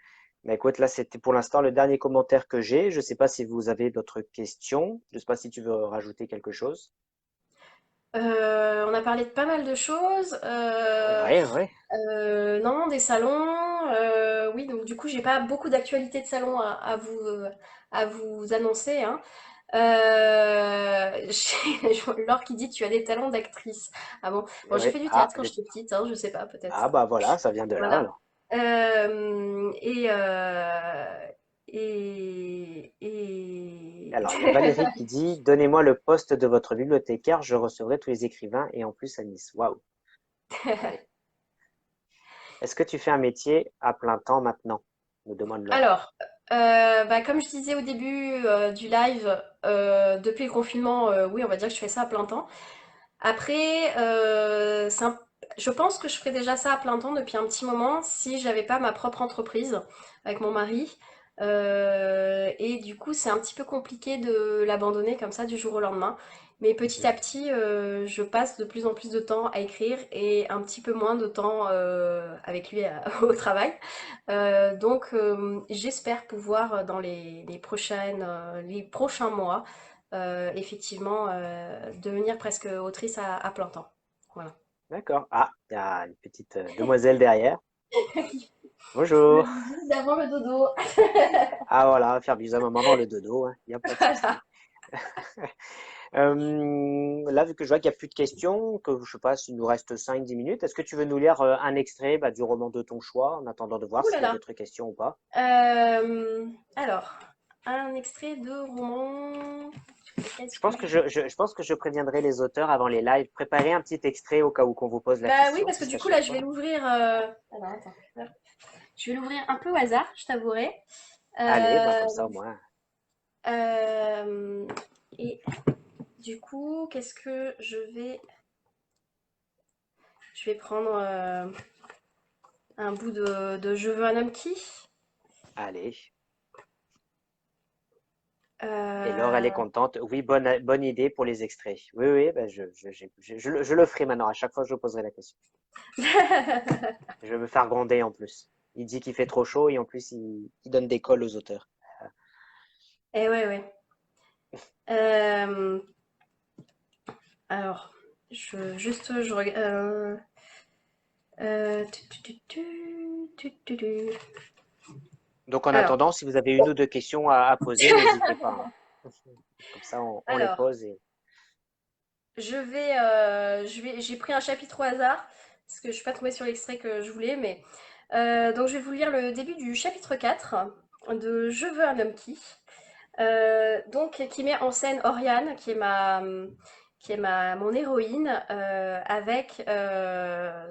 Speaker 1: Mais écoute, là, c'était pour l'instant le dernier commentaire que j'ai. Je ne sais pas si vous avez d'autres questions. Je ne sais pas si tu veux rajouter quelque chose.
Speaker 2: On a parlé de pas mal de choses.
Speaker 1: Ouais, ouais.
Speaker 2: Non, des salons. Oui, donc du coup, j'ai pas beaucoup d'actualités de salon à vous annoncer, hein. Je vois Laure qui dit tu as des talents d'actrice. Ah bon? Bon, j'ai
Speaker 1: Ouais.
Speaker 2: fait du théâtre quand j'étais petite, hein, je sais pas,
Speaker 1: Ah
Speaker 2: peut-être.
Speaker 1: bah voilà, ça vient de là
Speaker 2: Voilà.
Speaker 1: alors.
Speaker 2: Euh, et, euh, et...
Speaker 1: Alors, il y a Valérie qui dit, donnez-moi le poste de votre bibliothécaire, je recevrai tous les écrivains et en plus à Nice. Waouh. Allez. Est-ce que tu fais un métier à plein temps maintenant? Nous demande Laure.
Speaker 2: Alors, bah, comme je disais au début du live, depuis le confinement, oui, on va dire que je fais ça à plein temps. Après, je pense que je ferais déjà ça à plein temps depuis un petit moment si j'avais pas ma propre entreprise avec mon mari. Et du coup, c'est un petit peu compliqué de l'abandonner comme ça du jour au lendemain. Mais petit
Speaker 1: Mhm.
Speaker 2: à petit, je passe de plus en plus de temps à écrire et un petit peu moins de temps avec lui au travail. Donc, j'espère pouvoir dans les prochains mois, effectivement, devenir presque autrice à plein temps. Voilà.
Speaker 1: D'accord. Ah, il y a une petite demoiselle derrière.
Speaker 2: Le
Speaker 1: Bonjour.
Speaker 2: bisou d'avant le dodo.
Speaker 1: Ah voilà, faire bisous à ma maman, le dodo, hein, il n'y a pas de souci. Là, vu que je vois qu'il n'y a plus de questions, que je sais pas s'il nous reste 5-10 minutes, est-ce que tu veux nous lire un extrait du roman de ton choix en attendant de voir
Speaker 2: Ouh là
Speaker 1: s'il y a
Speaker 2: là.
Speaker 1: d'autres questions ou pas?
Speaker 2: Alors, un extrait de roman.
Speaker 1: Je
Speaker 2: Qu'est-ce que
Speaker 1: pense que
Speaker 2: je...
Speaker 1: je pense que je préviendrai les auteurs avant les lives. Préparez un petit extrait au cas où qu'on vous pose la
Speaker 2: Bah oui,
Speaker 1: question,
Speaker 2: parce que
Speaker 1: puisqu'à
Speaker 2: du coup, là,
Speaker 1: chaque
Speaker 2: je vais
Speaker 1: fois.
Speaker 2: l'ouvrir. Alors, attends. Je vais l'ouvrir un peu au hasard, je t'avouerai.
Speaker 1: Allez, bah
Speaker 2: Euh,
Speaker 1: comme ça au moins.
Speaker 2: euh, et du coup, qu'est-ce que je vais. Je vais prendre un bout de Je veux un homme qui.
Speaker 1: Allez. Et Laure, elle est
Speaker 2: Euh,
Speaker 1: contente. Oui, bonne idée pour les extraits. Oui, oui, ben je le ferai maintenant. À chaque fois, je poserai la question. Je vais me faire gronder en plus. Il dit qu'il fait trop chaud et en plus, il donne des cols aux auteurs.
Speaker 2: Eh ouais, ouais. Euh, alors, je regarde. Tu.
Speaker 1: Donc, en
Speaker 2: Alors,
Speaker 1: attendant, si vous avez une ou deux questions à poser, n'hésitez pas, hein. Comme ça, on les
Speaker 2: alors,
Speaker 1: pose et
Speaker 2: j'ai pris un chapitre au hasard parce que je suis pas tombée sur l'extrait que je voulais, mais donc je vais vous lire le début du chapitre 4 de Je veux un homme donc qui met en scène Oriane, mon héroïne, avec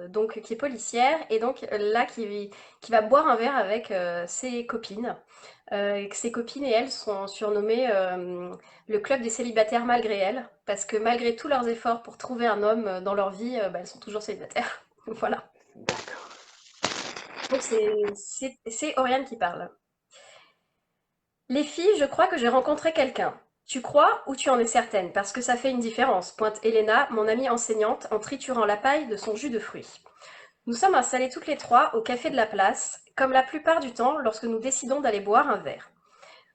Speaker 2: donc qui est policière et donc là qui va boire un verre avec ses copines. Et que ses copines et elles sont surnommées le club des célibataires malgré elles, parce que malgré tous leurs efforts pour trouver un homme dans leur vie, bah, elles sont toujours célibataires. Voilà.
Speaker 1: d'accord.
Speaker 2: Donc c'est Oriane qui parle. Les filles, je crois que j'ai rencontré quelqu'un. Tu crois ou tu en es certaine? Parce que ça fait une différence, pointe Helena, mon amie enseignante, en triturant la paille de son jus de fruits. Nous sommes installés toutes les trois au café de la place, comme la plupart du temps lorsque nous décidons d'aller boire un verre.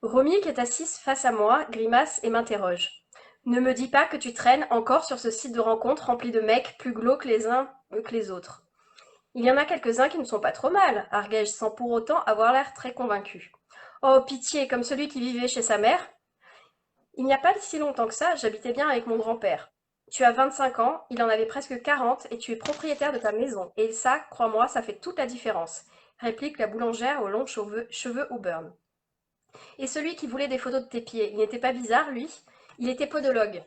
Speaker 2: Romy, qui est assise face à moi, grimace et m'interroge. Ne me dis pas que tu traînes encore sur ce site de rencontre rempli de mecs plus glauques les uns que les autres. Il y en a quelques-uns qui ne sont pas trop mal, arguai-je sans pour autant avoir l'air très convaincu. Oh, pitié, comme celui qui vivait chez sa mère. Il n'y a pas si longtemps que ça, j'habitais bien avec mon grand-père. Tu as 25 ans, il en avait presque 40 et tu es propriétaire de ta maison. Et ça, crois-moi, ça fait toute la différence, réplique la boulangère aux longs cheveux auburn. Et celui qui voulait des photos de tes pieds, il n'était pas bizarre, lui? Il était podologue.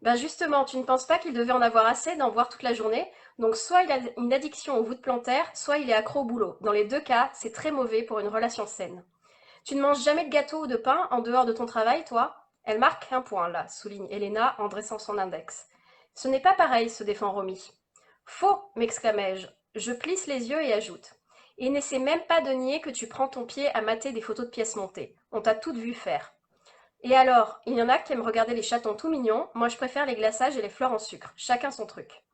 Speaker 2: Ben justement, tu ne penses pas qu'il devait en avoir assez d'en voir toute la journée? Donc soit il a une addiction aux voûtes plantaires, soit il est accro au boulot. Dans les deux cas, c'est très mauvais pour une relation saine. Tu ne manges jamais de gâteau ou de pain en dehors de ton travail, toi? Elle marque un point, là, souligne Helena en dressant son index. Ce n'est pas pareil, se défend Romy. Faux, m'exclamai-je. Je plisse les yeux et ajoute. Et n'essaie même pas de nier que tu prends ton pied à mater des photos de pièces montées. On t'a toutes vu faire. Et alors, il y en a qui aiment regarder les chatons tout mignons, moi je préfère les glaçages et les fleurs en sucre. Chacun son truc.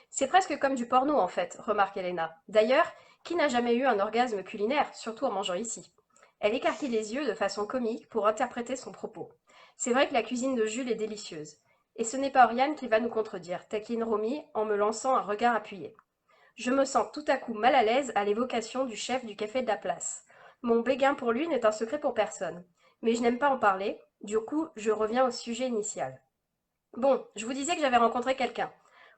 Speaker 2: C'est presque comme du porno en fait, remarque Helena. D'ailleurs, qui n'a jamais eu un orgasme culinaire, surtout en mangeant ici? Elle écarquille les yeux de façon comique pour interpréter son propos. C'est vrai que la cuisine de Jules est délicieuse. Et ce n'est pas Oriane qui va nous contredire, taquine Romy en me lançant un regard appuyé. Je me sens tout à coup mal à l'aise à l'évocation du chef du café de la place. Mon béguin pour lui n'est un secret pour personne. Mais je n'aime pas en parler, du coup je reviens au sujet initial. Bon, je vous disais que j'avais rencontré quelqu'un.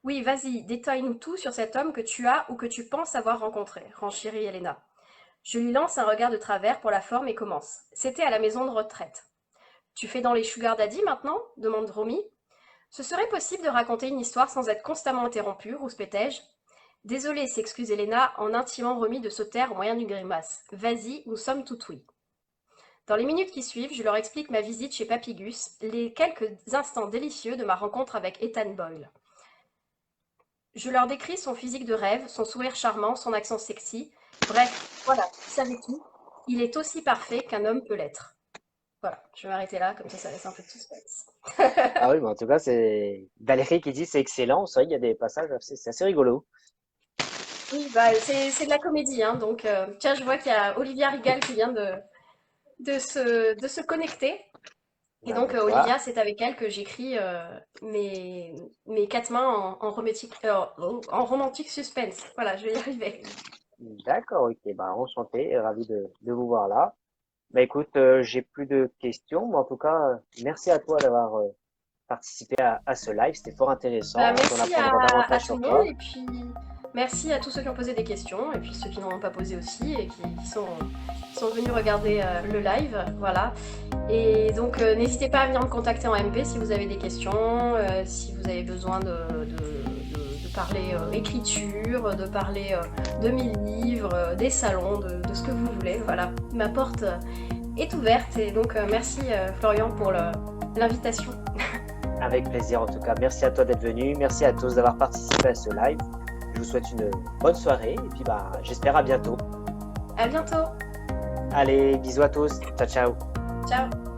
Speaker 2: Oui, vas-y, détaille-nous tout sur cet homme que tu as ou que tu penses avoir rencontré, renchérit Helena. Je lui lance un regard de travers pour la forme et commence. C'était à la maison de retraite. Tu fais dans les sugar daddy maintenant demande Romy. Ce serait possible de raconter une histoire sans être constamment interrompu, rouspétai-je. Désolée, s'excuse Helena en intimant Romy de se taire au moyen d'une grimace. Vas-y, nous sommes tout oui. Dans les minutes qui suivent, je leur explique ma visite chez Papygus, les quelques instants délicieux de ma rencontre avec Ethan Boyle. Je leur décris son physique de rêve, son sourire charmant, son accent sexy. Bref, voilà, vous savez tout. Il est aussi parfait qu'un homme peut l'être. Voilà, je vais m'arrêter là, comme ça laisse un peu de suspense.
Speaker 1: Ah oui, mais en tout cas, c'est Valérie qui dit c'est excellent. C'est vrai qu'il y a des passages, c'est assez rigolo.
Speaker 2: Oui, bah, c'est de la comédie, hein, donc tiens, je vois qu'il y a Olivia Rigal qui vient de se connecter. Et
Speaker 1: Ah
Speaker 2: donc,
Speaker 1: ben, tu vois.
Speaker 2: Olivia, c'est avec elle que j'écris mes quatre mains en romantique suspense. Voilà, je vais y arriver.
Speaker 1: D'accord, ok. Bah, enchanté, et ravi de vous voir là. Bah écoute, j'ai plus de questions, mais en tout cas, merci à toi d'avoir participé à ce live. C'était fort
Speaker 2: Bah,
Speaker 1: intéressant d'en
Speaker 2: merci
Speaker 1: apprendre
Speaker 2: à
Speaker 1: davantage
Speaker 2: tout
Speaker 1: sur
Speaker 2: le monde
Speaker 1: toi.
Speaker 2: et puis merci à tous ceux qui ont posé des questions et puis ceux qui n'en ont pas posé aussi et qui sont venus regarder le live. Voilà. Et donc n'hésitez pas à venir me contacter en MP si vous avez des questions, si vous avez besoin de parler écriture, de parler de mes livres, des salons, de ce que vous voulez. Voilà. Ma porte est ouverte et donc merci Florian pour l'invitation.
Speaker 1: Avec plaisir en tout cas. Merci à toi d'être venu. Merci à tous d'avoir participé à ce live. Je vous souhaite une bonne soirée et puis bah, j'espère à bientôt.
Speaker 2: À bientôt.
Speaker 1: Allez, bisous à tous. Ciao, ciao.
Speaker 2: Ciao.